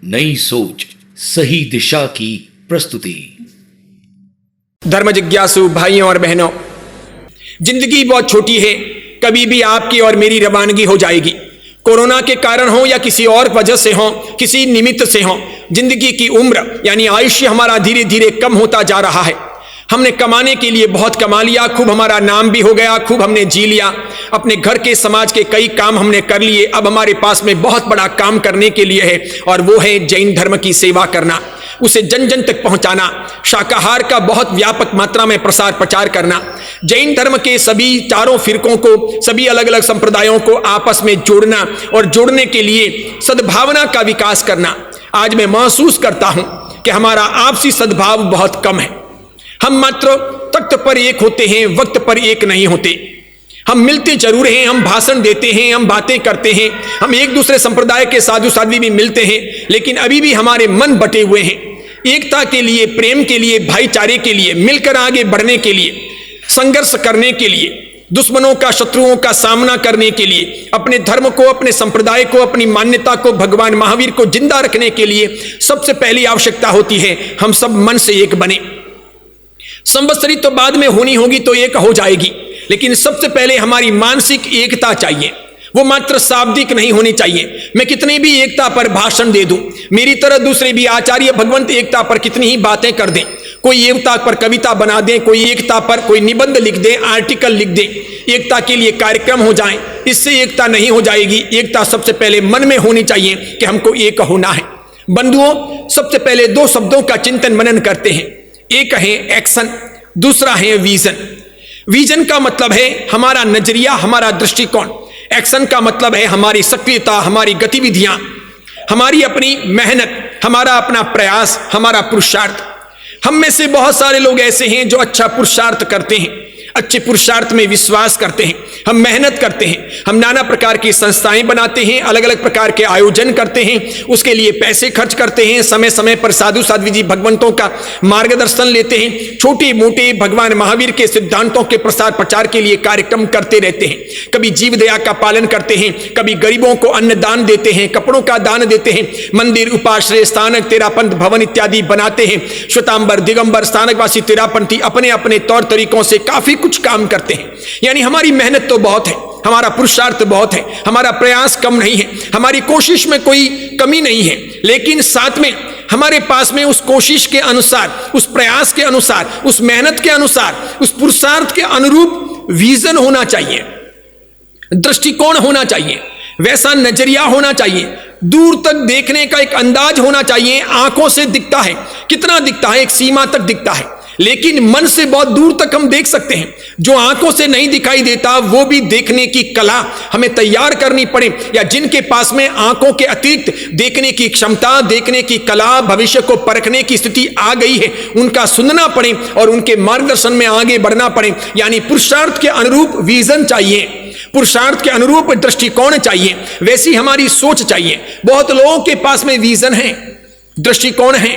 नई सोच, सही दिशा की प्रस्तुति। धर्म जिज्ञासु भाइयों और बहनों, जिंदगी बहुत छोटी है, कभी भी आपकी और मेरी रवानगी हो जाएगी। कोरोना के कारण हो या किसी और वजह से हो, किसी निमित्त से हो, जिंदगी की उम्र यानी आयुष्य हमारा धीरे धीरे कम होता जा रहा है। हमने कमाने के लिए बहुत कमा लिया, खूब हमारा नाम भी हो गया, खूब हमने जी लिया, अपने घर के समाज के कई काम हमने कर लिए। अब हमारे पास में बहुत बड़ा काम करने के लिए है और वो है जैन धर्म की सेवा करना, उसे जन जन तक पहुंचाना, शाकाहार का बहुत व्यापक मात्रा में प्रसार प्रचार करना, जैन धर्म के सभी चारों फिरकों को, सभी अलग अलग संप्रदायों को आपस में जोड़ना और जोड़ने के लिए सद्भावना का विकास करना। आज मैं महसूस करता हूं कि हमारा आपसी सद्भाव बहुत कम है। हम मात्र तख्त पर एक होते हैं, वक्त पर एक नहीं होते। हम मिलते जरूर हैं, हम भाषण देते हैं, हम बातें करते हैं, हम एक दूसरे संप्रदाय के साधु साध्वी भी मिलते हैं, लेकिन अभी भी हमारे मन बटे हुए हैं। एकता के लिए, प्रेम के लिए, भाईचारे के लिए, मिलकर आगे बढ़ने के लिए, संघर्ष करने के लिए, दुश्मनों का, शत्रुओं का सामना करने के लिए, अपने धर्म को, अपने संप्रदाय को, अपनी मान्यता को, भगवान महावीर को जिंदा रखने के लिए सबसे पहली आवश्यकता होती है हम सब मन से एक बने। संवत्सरी तो बाद में होनी होगी तो एक हो जाएगी, लेकिन सबसे पहले हमारी मानसिक एकता चाहिए। वो मात्र शाब्दिक नहीं होनी चाहिए। मैं कितनी भी एकता पर भाषण दे दूं, मेरी तरह दूसरे भी आचार्य भगवंत एकता पर कितनी ही बातें कर दें, कोई एकता पर कविता बना दें, कोई एकता पर कोई निबंध लिख दें, आर्टिकल लिख दें, एकता के लिए कार्यक्रम हो जाएं, इससे एकता नहीं हो जाएगी। एकता सबसे पहले मन में होनी चाहिए कि हमको एक होना है। बंधुओं, सबसे पहले दो शब्दों का चिंतन मनन करते हैं। एक है एक्शन, दूसरा है विजन। विजन का मतलब है हमारा नजरिया, हमारा दृष्टिकोण। एक्शन का मतलब है हमारी सक्रियता, हमारी गतिविधियां, हमारी अपनी मेहनत, हमारा अपना प्रयास, हमारा पुरुषार्थ। हम में से बहुत सारे लोग ऐसे हैं जो अच्छा पुरुषार्थ करते हैं, अच्छे पुरुषार्थ में विश्वास करते हैं, हम मेहनत करते हैं, हम नाना प्रकार की संस्थाएं बनाते हैं, अलग अलग प्रकार के आयोजन करते हैं, उसके लिए पैसे खर्च करते हैं, समय समय पर साधु साध्वी जी भगवंतों का मार्गदर्शन लेते हैं, छोटे मोटे भगवान महावीर के सिद्धांतों के प्रसार प्रचार के लिए कार्यक्रम करते रहते हैं। कभी जीव दया का पालन करते हैं, कभी गरीबों को अन्न दान देते हैं, कपड़ों का दान देते हैं, मंदिर, उपाश्रय स्थानक, तेरापंथ भवन इत्यादि बनाते हैं। श्वेतांबर, दिगंबर, स्थानकवासी, तेरापंथी अपने अपने तौर तरीकों से काफी कुछ काम करते हैं। यानी हमारी मेहनत तो बहुत है, हमारा पुरुषार्थ बहुत है, हमारा प्रयास कम नहीं है, हमारी कोशिश में कोई कमी नहीं है, लेकिन साथ में हमारे पास में उस कोशिश के अनुसार, उस प्रयास के अनुसार, उस मेहनत के अनुसार, उस पुरुषार्थ के अनुरूप विजन होना चाहिए, दृष्टिकोण होना चाहिए, वैसा नजरिया होना चाहिए, दूर तक देखने का एक अंदाज होना चाहिए। आंखों से दिखता है, कितना दिखता है, एक सीमा तक दिखता है, लेकिन मन से बहुत दूर तक हम देख सकते हैं। जो आंखों से नहीं दिखाई देता वो भी देखने की कला हमें तैयार करनी पड़े, या जिनके पास में आंखों के अतिरिक्त देखने की क्षमता, देखने की कला, भविष्य को परखने की स्थिति आ गई है, उनका सुनना पड़े और उनके मार्गदर्शन में आगे बढ़ना पड़े। यानी पुरुषार्थ के अनुरूप विजन चाहिए, पुरुषार्थ के अनुरूप दृष्टिकोण चाहिए, वैसी हमारी सोच चाहिए। बहुत लोगों के पास में विजन है, दृष्टिकोण है,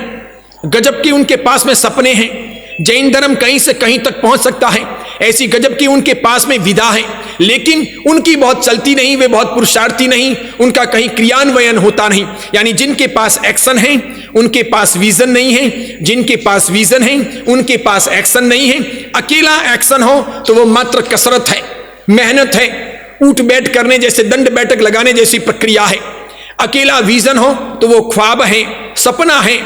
गजब की उनके पास में सपने हैं, जैन धर्म कहीं से कहीं तक पहुंच सकता है, ऐसी गजब की उनके पास में विधा है, लेकिन उनकी बहुत चलती नहीं, वे बहुत पुरुषार्थी नहीं, उनका कहीं क्रियान्वयन होता नहीं। यानी जिनके पास एक्शन है उनके पास विजन नहीं है, जिनके पास विजन है उनके पास एक्शन नहीं है। अकेला एक्शन हो तो वो मात्र कसरत है, मेहनत है, उठ बैठ करने जैसे, दंड बैठक लगाने जैसी प्रक्रिया है। अकेला विजन हो तो वो ख्वाब है, सपना है,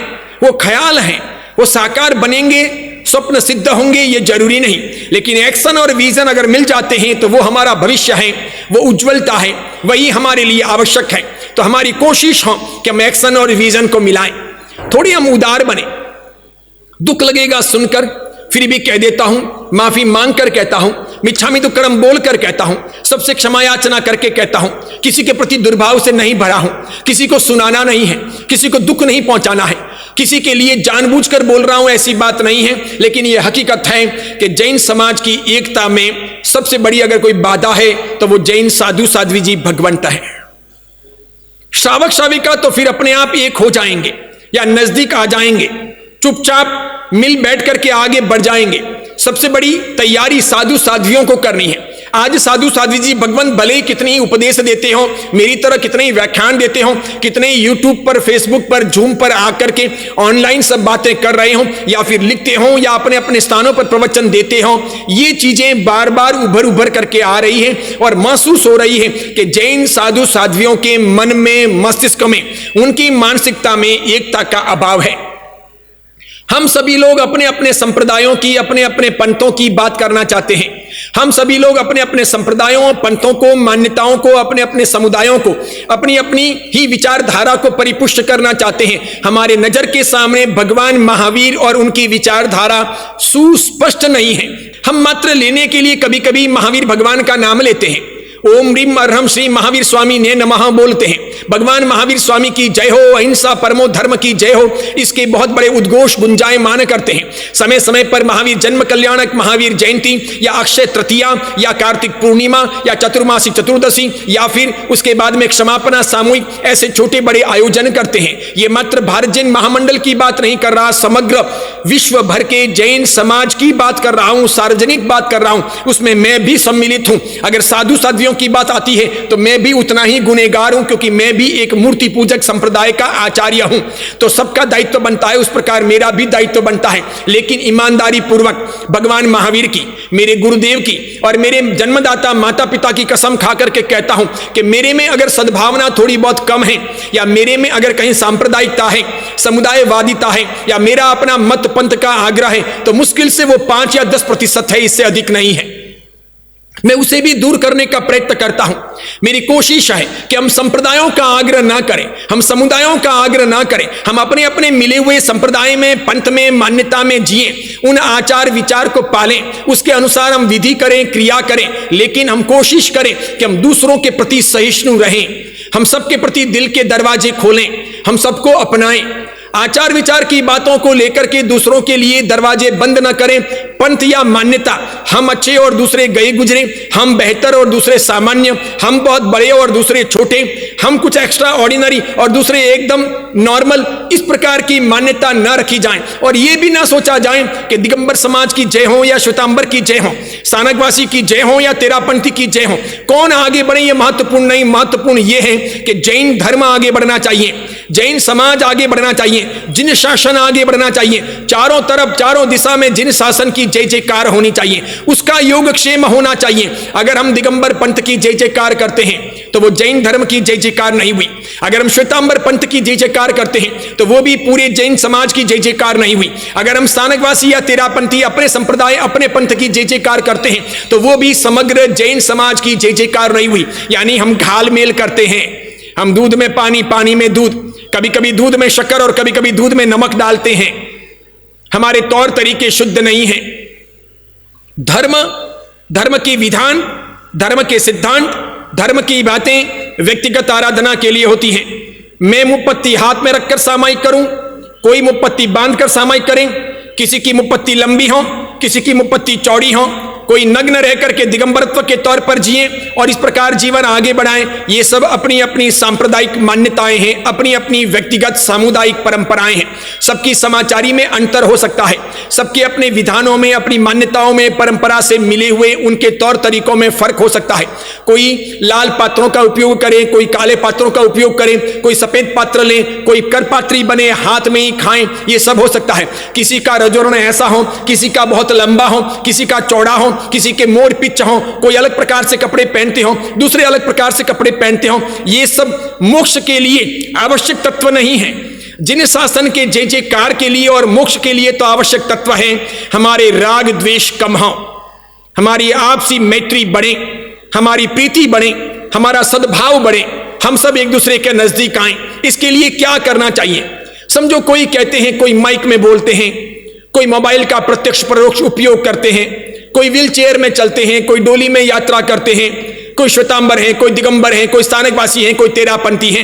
वो ख्याल है, वो साकार बनेंगे, स्वप्न सिद्ध होंगे, ये जरूरी नहीं। लेकिन एक्शन और विजन अगर मिल जाते हैं तो वो हमारा भविष्य है, वो उज्जवलता है, वही हमारे लिए आवश्यक है। तो हमारी कोशिश हो कि हम एक्शन और विजन को मिलाएं, थोड़ी हम उदार बने। दुख लगेगा सुनकर, फिर भी कह देता हूं, माफी मांग कर कहता हूं, मिच्छामि दुक्कड़म बोल कर कहता हूं, सबसे क्षमा याचना करके कहता हूं, किसी के प्रति दुर्भाव से नहीं भरा हूं, किसी को सुनाना नहीं है, किसी को दुख नहीं पहुंचाना है, किसी के लिए जानबूझकर बोल रहा हूं ऐसी बात नहीं है। लेकिन यह हकीकत है कि जैन समाज की एकता में सबसे बड़ी अगर कोई बाधा है तो वो जैन साधु साध्वी जी भगवंत है। श्रावक श्राविका तो फिर अपने आप एक हो जाएंगे या नजदीक आ जाएंगे, चुपचाप मिल बैठ करके आगे बढ़ जाएंगे। सबसे बड़ी तैयारी साधु साध्वियों को करनी है। आज साधु साध्वी जी भगवान भले ही कितनी उपदेश देते हो, मेरी तरह कितने ही व्याख्यान देते हो, कितने यूट्यूब पर, फेसबुक पर, जूम पर आकर के ऑनलाइन सब बातें कर रहे हो, या फिर लिखते हो, या अपने अपने स्थानों पर प्रवचन देते हो, ये चीजें बार बार उभर उभर करके आ रही है और महसूस हो रही है कि जैन साधु साध्वियों के मन में, मस्तिष्क में, उनकी मानसिकता में एकता का अभाव है। हम सभी लोग अपने अपने संप्रदायों की, अपने अपने पंथों की बात करना चाहते हैं। हम सभी लोग अपने अपने संप्रदायों, पंथों को, मान्यताओं को, अपने अपने समुदायों को, अपनी अपनी ही विचारधारा को परिपुष्ट करना चाहते हैं। हमारे नजर के सामने भगवान महावीर और उनकी विचारधारा सुस्पष्ट नहीं है। हम मात्र लेने के लिए कभी कभी महावीर भगवान का नाम लेते हैं, ओम ह्रीम अर्हम श्री महावीर स्वामी ने नमः बोलते हैं, भगवान महावीर स्वामी की जय हो, अहिंसा परमो धर्म की जय हो, इसके बहुत बड़े उद्घोष गुंजायमान करते हैं। समय समय पर महावीर जन्म कल्याणक, महावीर जयंती, या अक्षय तृतीया, या कार्तिक पूर्णिमा, या चतुर्मासी चतुर्दशी, या फिर उसके बाद में क्षमापना सामूहिक, ऐसे छोटे बड़े आयोजन करते हैं। ये मात्र भारत जैन महामंडल की बात नहीं कर रहा, समग्र विश्व भर के जैन समाज की बात कर रहा हूं, सार्वजनिक बात कर रहा हूं, उसमें मैं भी सम्मिलित हूं। अगर साधु साध्वियों की बात आती है तो मैं भी उतना ही गुनहगार हूं, क्योंकि मैं भी एक मूर्ति पूजक संप्रदाय का आचार्य हूं। तो सबका दायित्व बनता है, उस प्रकार मेरा भी दायित्व बनता है। लेकिन ईमानदारी पूर्वक भगवान महावीर की, मेरे गुरुदेव की और मेरे जन्मदाता माता पिता की कसम खा करके कहता हूं कि मेरे में अगर सद्भावना थोड़ी बहुत कम है, या मेरे में अगर कहीं सांप्रदायिकता है, समुदायवादिता है, या मेरा अपना मत पंथ का आग्रह है, तो मुश्किल से वो 5 या 10% है, इससे अधिक नहीं है। मैं उसे भी दूर करने का प्रयत्न करता हूं। मेरी कोशिश है कि हम संप्रदायों का आग्रह ना करें, हम समुदायों का आग्रह ना करें, हम अपने अपने मिले हुए संप्रदाय में, पंथ में, मान्यता में जिए, उन आचार विचार को पालें, उसके अनुसार हम विधि करें, क्रिया करें, लेकिन हम कोशिश करें कि हम दूसरों के प्रति सहिष्णु रहें, हम सबके प्रति दिल के दरवाजे खोलें, हम सबको अपनाएं। आचार विचार की बातों को लेकर के दूसरों के लिए दरवाजे बंद न करें। पंथ या मान्यता, हम अच्छे और दूसरे गए गुजरे, हम बेहतर और दूसरे सामान्य, हम बहुत बड़े और दूसरे छोटे, हम कुछ एक्स्ट्रा ऑर्डिनरी और दूसरे एकदम नॉर्मल, इस प्रकार की मान्यता न रखी जाए। और यह भी ना सोचा जाए कि दिगंबर समाज की जय हो या श्वेतांबर की जय हो, सानकवासी की जय हो या तेरापंथी की जय हो, कौन आगे बढ़े यह महत्वपूर्ण नहीं। महत्वपूर्ण यह है कि जैन धर्म आगे बढ़ना चाहिए, जैन समाज आगे बढ़ना चाहिए, जिन शासन आगे बढ़ना चाहिए, चारों तरफ, चारों दिशा में जिन शासन की जय जयकार होनी चाहिए, उसका योगक्षेम होना चाहिए। अगर हम दिगंबर पंथ की जय जयकार करते हैं तो वो जैन धर्म की जय जयकार नहीं हुई। अगर हम श्वेतांबर पंथ की जय जयकार करते हैं तो वो भी पूरे जैन समाज की जय जयकार नहीं हुई। अगर हम स्थानकवासी या तेरापंथी अपने संप्रदाय, अपने पंथ की जय जयकार करते हैं तो वो भी समग्र जैन समाज की जय जयकार नहीं हुई। यानी हम घाल मेल करते हैं, हम दूध में पानी, पानी में दूध, कभी कभी दूध में शक्कर और कभी कभी दूध में नमक डालते हैं। हमारे तौर तरीके शुद्ध नहीं हैं। धर्म, धर्म की विधान, धर्म के सिद्धांत, धर्म की बातें व्यक्तिगत आराधना के लिए होती हैं। मैं मुप्पत्ति हाथ में रखकर सामायिक करूं, कोई मुप्पत्ति बांधकर सामायिक करें, किसी की मुप्पत्ति लंबी हो, किसी की मुप्पत्ति चौड़ी हो, कोई नग्न रह करके दिगंबरत्व के तौर पर जिए और इस प्रकार जीवन आगे बढ़ाएं। ये सब अपनी अपनी सांप्रदायिक मान्यताएं हैं, अपनी अपनी व्यक्तिगत सामुदायिक परंपराएं हैं। सबकी समाचारी में अंतर हो सकता है, सबके अपने विधानों में, अपनी मान्यताओं में, परंपरा से मिले हुए उनके तौर तरीकों में फर्क हो सकता है। कोई लाल पात्रों का उपयोग करे, कोई काले पात्रों का उपयोग करे, कोई सफेद पात्र ले, कोई करपात्री बने, हाथ में ही खाएं, ये सब हो सकता है। किसी का रजोरण ऐसा हो, किसी का बहुत लंबा हो, किसी का चौड़ा हो, किसी के मोर पिच हो, कोई अलग प्रकार से कपड़े पहनते हो, दूसरे अलग प्रकार से कपड़े पहनते हो। ये सब मोक्ष के लिए आवश्यक तत्व नहीं है। जिन शासन के जय जयकार के लिए और मोक्ष के लिए तो आवश्यक तत्व है हमारे राग द्वेष कम हो, हमारी आपसी मैत्री बढ़े, हमारी प्रीति बढ़े, हमारा सद्भाव बढ़े, हम सब एक दूसरे के नजदीक आए। इसके लिए क्या करना चाहिए? समझो कोई कहते हैं, कोई माइक में बोलते हैं, कोई मोबाइल का प्रत्यक्ष परोक्ष उपयोग करते हैं, कोई व्हील चेयर में चलते हैं, कोई डोली में यात्रा करते हैं, कोई श्वेतांबर है, कोई दिगंबर है, कोई स्थानकवासी है, कोई तेरापंथी है,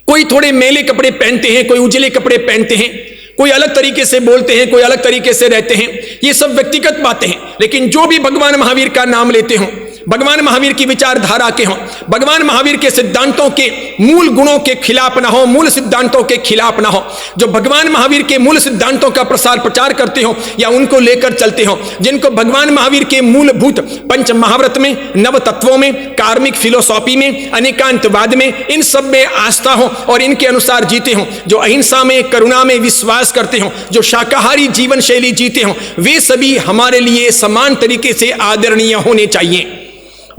कोई थोड़े मेले कपड़े पहनते हैं, कोई उजले कपड़े पहनते हैं, कोई अलग तरीके से बोलते हैं, कोई अलग तरीके से रहते हैं। ये सब व्यक्तिगत बातें हैं। लेकिन जो भी भगवान महावीर का नाम लेते हो भगवान महावीर की विचारधारा के हों, भगवान महावीर के सिद्धांतों के मूल गुणों के खिलाफ ना हो, मूल सिद्धांतों के खिलाफ ना हो, जो भगवान महावीर के मूल सिद्धांतों का प्रसार प्रचार करते हो या उनको लेकर चलते हो, जिनको भगवान महावीर के मूलभूत पंच महाव्रत में, नव तत्वों में, कार्मिक फिलोसॉफी में, अनेकांतवाद में, इन सब में आस्था हो और इनके अनुसार जीते हो, जो अहिंसा में, करुणा में विश्वास करते हो, जो शाकाहारी जीवन शैली जीते हो, वे सभी हमारे लिए समान तरीके से आदरणीय होने चाहिए।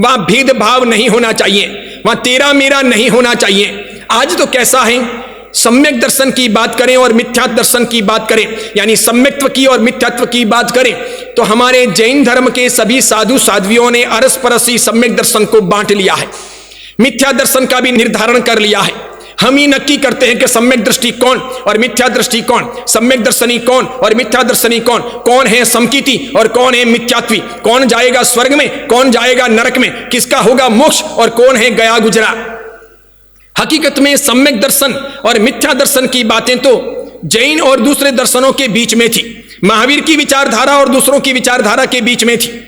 वहां भेदभाव नहीं होना चाहिए, वहां तेरा मेरा नहीं होना चाहिए। आज तो कैसा है, सम्यक दर्शन की बात करें और मिथ्या दर्शन की बात करें, यानी सम्यक्त्व की और मिथ्यात्व की बात करें, तो हमारे जैन धर्म के सभी साधु साध्वियों ने अरस परस ही सम्यक दर्शन को बांट लिया है, मिथ्या दर्शन का भी निर्धारण कर लिया है। हम ही नक्की करते हैं कि सम्यक दृष्टि कौन और मिथ्या दृष्टि कौन, सम्यक दर्शनी कौन और मिथ्या दर्शनी कौन, कौन है समकीति और कौन है मिथ्यात्वी, कौन जाएगा स्वर्ग में, कौन जाएगा नरक में, किसका होगा मोक्ष और कौन है गया गुजरा। हकीकत में सम्यक दर्शन और मिथ्या दर्शन की बातें तो जैन और दूसरे दर्शनों के बीच में थी, महावीर की विचारधारा और दूसरों की विचारधारा के बीच में थी।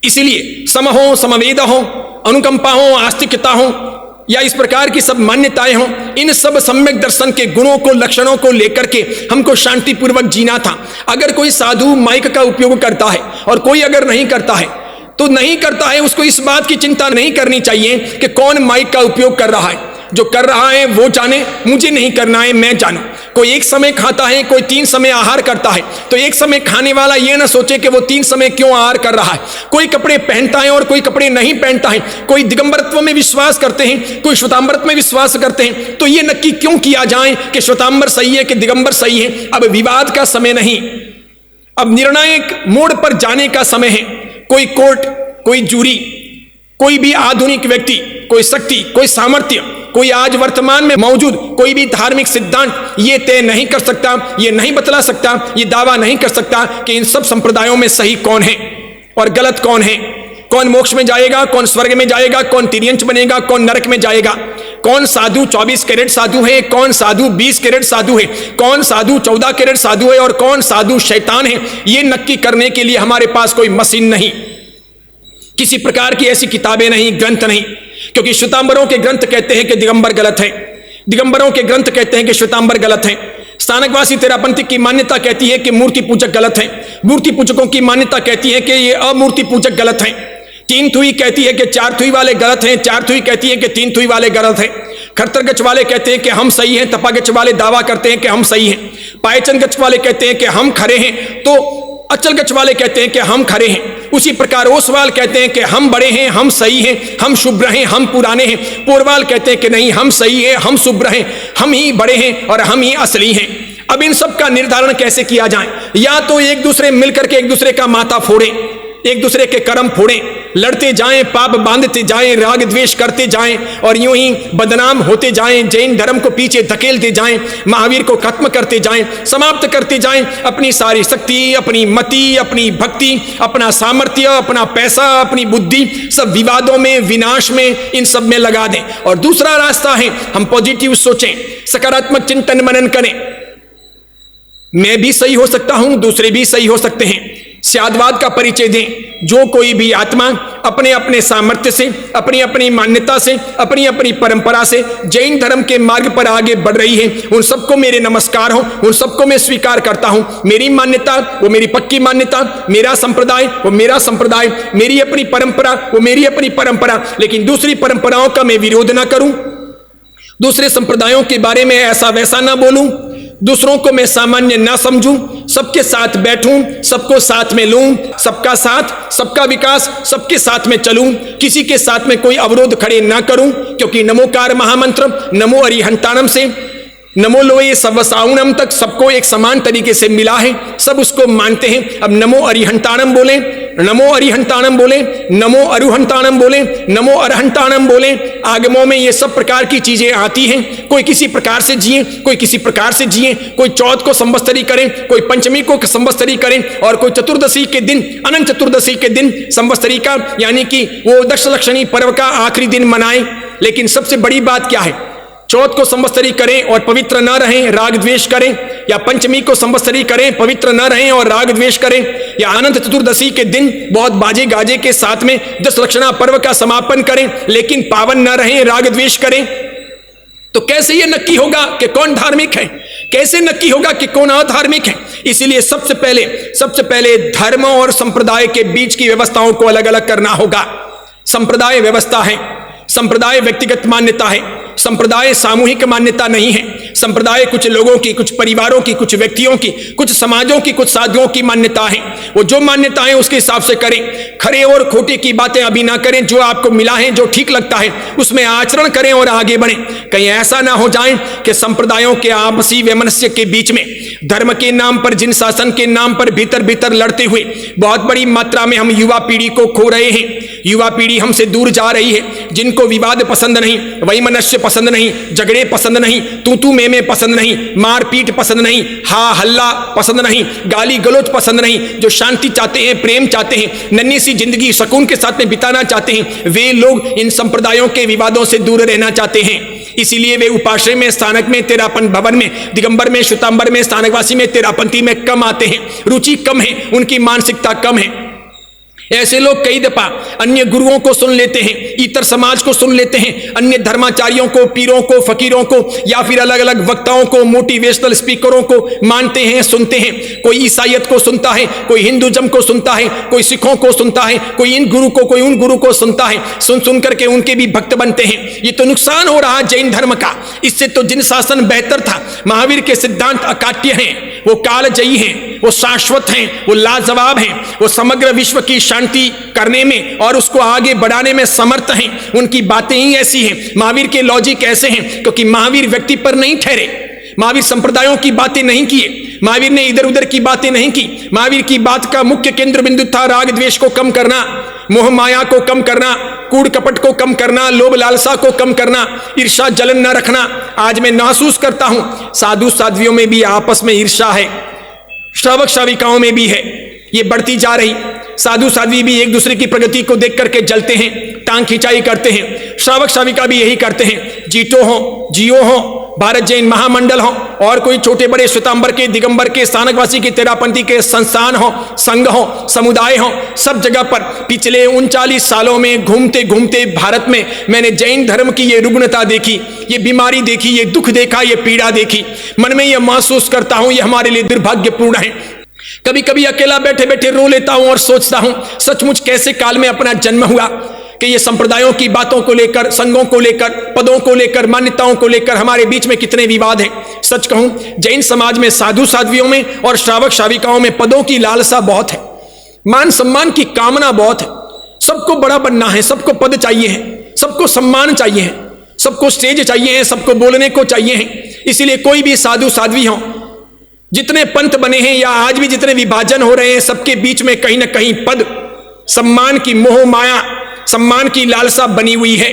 इसलिए सम हो, समवेद हो, अनुकंपा हो, आस्तिकता हो या इस प्रकार की सब मान्यताएं हों, इन सब सम्यक दर्शन के गुणों को, लक्षणों को लेकर के हमको शांतिपूर्वक जीना था। अगर कोई साधु माइक का उपयोग करता है और कोई अगर नहीं करता है तो नहीं करता है, उसको इस बात की चिंता नहीं करनी चाहिए कि कौन माइक का उपयोग कर रहा है। जो कर रहा है वो जाने, मुझे नहीं करना है, मैं जानूं। कोई एक समय खाता है, कोई 3 समय आहार करता है, तो एक समय खाने वाला ये ना सोचे कि वो 3 समय क्यों आहार कर रहा है। कोई कपड़े पहनता है और कोई कपड़े नहीं पहनता है, कोई दिगंबरत्व में विश्वास करते हैं, कोई श्वेतांबरत्व में विश्वास करते हैं, तो ये नक्की क्यों किया जाए कि श्वेतांबर सही है कि दिगंबर सही है। अब विवाद का समय नहीं, अब निर्णायक मोड़ पर जाने का समय है। कोई कोर्ट, कोई जूरी, कोई भी आधुनिक व्यक्ति, कोई शक्ति, कोई सामर्थ्य, कोई आज वर्तमान में मौजूद कोई भी धार्मिक सिद्धांत ये तय नहीं कर सकता, ये नहीं बतला सकता, ये दावा नहीं कर सकता कि इन सब संप्रदायों में सही कौन है और गलत कौन है, कौन मोक्ष में जाएगा, कौन स्वर्ग में जाएगा, कौन तिर्यंच बनेगा, कौन नरक में जाएगा, कौन साधु 24 कैरेट साधु है, कौन साधु 20 कैरेट साधु है, कौन साधु 14 कैरेट साधु है और कौन साधु शैतान है। ये नक्की करने के लिए हमारे पास कोई मशीन नहीं, किसी प्रकार की ऐसी किताबें नहीं, ग्रंथ नहीं, क्योंकि श्वेतांबरों के ग्रंथ कहते हैं कि दिगंबर गलत है, दिगंबरों के ग्रंथ कहते हैं कि श्वेतांबर गलत है। स्थानकवासी तेरापंथी की मान्यता कहती है कि मूर्ति पूजक गलत है, मूर्ति पूजकों की मान्यता कहती है कि ये अमूर्ति पूजक गलत है। 3 थुई कहती है कि 4 थुई वाले गलत हैं, 4 थुई कहती है कि 3 थुई वाले गलत हैं। खरतर गच वाले कहते हैं कि हम सही हैं, तपा गच वाले दावा करते हैं कि हम सही हैं, पायचन गच वाले कहते हैं कि हम खरे हैं, तो अचल गच वाले कहते हैं कि हम खरे हैं। उसी प्रकार ओसवाल कहते हैं कि हम बड़े हैं, हम सही हैं, हम शुभ्र हैं, हम पुराने हैं। पोरवाल कहते हैं कि नहीं, हम सही हैं, हम शुभ्र हैं, हम ही बड़े हैं और हम ही असली हैं। अब इन सब का निर्धारण कैसे किया जाए? या तो एक दूसरे मिलकर के एक दूसरे का माथा फोड़े, एक दूसरे के कर्म फोड़े, लड़ते जाएं, पाप बांधते जाएं, राग द्वेष करते जाएं और यूं ही बदनाम होते जाएं, जैन धर्म को पीछे धकेलते जाएं, महावीर को खत्म करते जाएं, समाप्त करते जाएं, अपनी सारी शक्ति, अपनी मति, अपनी भक्ति, अपना सामर्थ्य, अपना पैसा, अपनी बुद्धि सब विवादों में, विनाश में, इन सब में लगा दें। और दूसरा रास्ता है, हम पॉजिटिव सोचें, सकारात्मक चिंतन मनन करें। मैं भी सही हो सकता हूं, दूसरे भी सही हो सकते हैं, स्यादवाद का परिचय दें। जो कोई भी आत्मा अपने अपने सामर्थ्य से, अपनी अपनी मान्यता से, अपनी अपनी परंपरा से जैन धर्म के मार्ग पर आगे बढ़ रही है, उन सबको मेरे नमस्कार हो, उन सबको मैं स्वीकार करता हूं। मेरी मान्यता वो मेरी पक्की मान्यता, मेरा संप्रदाय वो मेरा संप्रदाय, मेरी अपनी परंपरा वो मेरी अपनी परंपरा, लेकिन दूसरी परंपराओं का मैं विरोध ना करूं, दूसरे संप्रदायों के बारे में ऐसा वैसा ना बोलूं, दूसरों को मैं सामान्य ना समझूं, सबके साथ बैठूं, सबको साथ में लूं, सबका साथ, सबका विकास, सबके साथ में चलूं, किसी के साथ में कोई अवरोध खड़े ना करूं, क्योंकि नमोकार महामंत्र नमो अरिहंताणम से नमो लोये सर्वसाउणम तक सबको एक समान तरीके से मिला है, सब उसको मानते हैं। अब नमो अरिहंताणम बोले, नमो अरिहंताणम बोले, नमो अरुहंताणम बोले, नमो अरहंताणम बोले, आगमों में ये सब प्रकार की चीजें आती हैं। कोई किसी प्रकार से जिए, कोई किसी प्रकार से जिए, कोई चौथ को संवत्सरी करें, कोई पंचमी को संवत्सरी करें और कोई चतुर्दशी के दिन, अनंत चतुर्दशी के दिन संवत्सरी का यानी कि वो दशलक्षणी पर्व का आखिरी दिन मनाए। लेकिन सबसे बड़ी बात क्या है? चौथ को संवत्सरी करें और पवित्र न रहें, राग द्वेष करें, या पंचमी को संवत्सरी करें, पवित्र न रहें और राग द्वेष करें, या अनंत चतुर्दशी के दिन बहुत बाजे गाजे के साथ में 10 लक्षणा पर्व का समापन करें लेकिन पावन न रहें, राग द्वेष करें, तो कैसे यह नक्की होगा कि कौन धार्मिक है? कैसे नक्की होगा कि कौन अधार्मिक है? इसलिए सबसे पहले धर्म और संप्रदाय के बीच की व्यवस्थाओं को अलग अलग करना होगा। संप्रदाय व्यवस्था है, संप्रदाय व्यक्तिगत मान्यता है, संप्रदाय सामूहिक मान्यता नहीं है। संप्रदाय कुछ लोगों की, कुछ परिवारों की, कुछ व्यक्तियों की, कुछ समाजों की, कुछ साधुओं की मान्यता है। वो जो मान्यता है उसके हिसाब से करें, खरे और खोटे की बातें अभी ना करें। जो आपको मिला है, जो ठीक लगता है उसमें आचरण करें और आगे बढ़ें। कहीं ऐसा ना हो जाए कि संप्रदायों के आपसी वैमनस्य के बीच में धर्म के नाम पर, जिन शासन के नाम पर भीतर भीतर लड़ते हुए बहुत बड़ी मात्रा में हम युवा पीढ़ी को खो रहे हैं। युवा पीढ़ी हमसे दूर जा रही है। जिनको विवाद पसंद नहीं, वैमनस्य पसंद नहीं, झगड़े पसंद नहीं, तू में पसंद नहीं, मारपीट पसंद नहीं, हा हल्ला पसंद नहीं, गाली गलौज पसंद नहीं, जो शांति चाहते हैं, प्रेम चाहते हैं, नन्ही सी जिंदगी सुकून के साथ में बिताना चाहते हैं, वे लोग इन संप्रदायों के विवादों से दूर रहना चाहते हैं। इसीलिए वे उपाश्रय में, स्थानक में, तेरापन भवन में, दिगंबर में, श्वेतांबर में, स्थानकवासी में, तेरापंथी में कम आते हैं। रुचि कम है, उनकी मानसिकता कम है। ऐसे लोग कई दफा अन्य गुरुओं को सुन लेते हैं, इतर समाज को सुन लेते हैं, अन्य धर्माचार्यों को, पीरों को, फकीरों को, या फिर अलग अलग वक्ताओं को, मोटिवेशनल स्पीकरों को मानते हैं, सुनते हैं। कोई ईसाइयत को सुनता है, कोई हिंदुज्म को सुनता है, कोई सिखों को सुनता है, कोई इन गुरु को, कोई उन गुरु को सुनता है। सुन करके उनके भी भक्त बनते हैं। ये तो नुकसान हो रहा है जैन धर्म का। इससे तो जिन शासन बेहतर था, महावीर के सिद्धांत अकाट्य हैं, वो कालजयी हैं, वो शाश्वत हैं, वो लाजवाब हैं, वो समग्र विश्व की शांति करने में और उसको आगे बढ़ाने में समर्थ हैं। उनकी बातें ही ऐसी हैं। महावीर के लॉजिक ऐसे हैं क्योंकि महावीर व्यक्ति पर नहीं ठहरे। महावीर संप्रदायों की बातें नहीं किए, महावीर ने इधर उधर की बातें नहीं की। महावीर की बात का मुख्य केंद्र बिंदु था राग द्वेष को कम करना, मोह माया को कम करना, कूड़ कपट को कम करना, लोभ लालसा को कम करना, ईर्षा जलन न रखना। आज मैं महसूस करता हूं साधु साध्वियों में भी आपस में ईर्षा है, श्रावक श्राविकाओं में भी है, ये बढ़ती जा रही। साधु साध्वी भी एक दूसरे की प्रगति को देख करके जलते हैं, टांग खिंचाई करते हैं। श्रावक श्राविका भी यही करते हैं। जीटो हो, जियो हो, भारत जैन महामंडल हो और कोई छोटे बड़े श्वेतांबर के, दिगंबर के, स्थानकवासी के, तेरापंथी के संस्थान हो, संघ हो, समुदाय हो, सब जगह पर पिछले 39 सालों में घूमते घूमते भारत में मैंने जैन धर्म की ये रुग्णता देखी, ये बीमारी देखी, ये दुख देखा, ये पीड़ा देखी। मन में यह महसूस करता हूं ये हमारे लिए दुर्भाग्यपूर्ण है। कभी कभी अकेला बैठे बैठे रो लेता हूं और सोचता हूं सचमुच कैसे काल में अपना जन्म हुआ कि ये संप्रदायों की बातों को लेकर, संघों को लेकर, पदों को लेकर, मान्यताओं को लेकर हमारे बीच में कितने विवाद हैं। सच कहूं जैन समाज में साधु साध्वियों में और श्रावक श्राविकाओं में पदों की लालसा बहुत है, मान सम्मान की कामना बहुत है। सबको बड़ा बनना है, सबको पद चाहिए है, सबको सम्मान चाहिए है, सबको स्टेज चाहिए है, सबको बोलने को चाहिए है। इसीलिए कोई भी साधु साध्वी हो, जितने पंथ बने हैं या आज भी जितने विभाजन हो रहे हैं, सबके बीच में कहीं ना कहीं पद, सम्मान की मोह माया, सम्मान की लालसा बनी हुई है।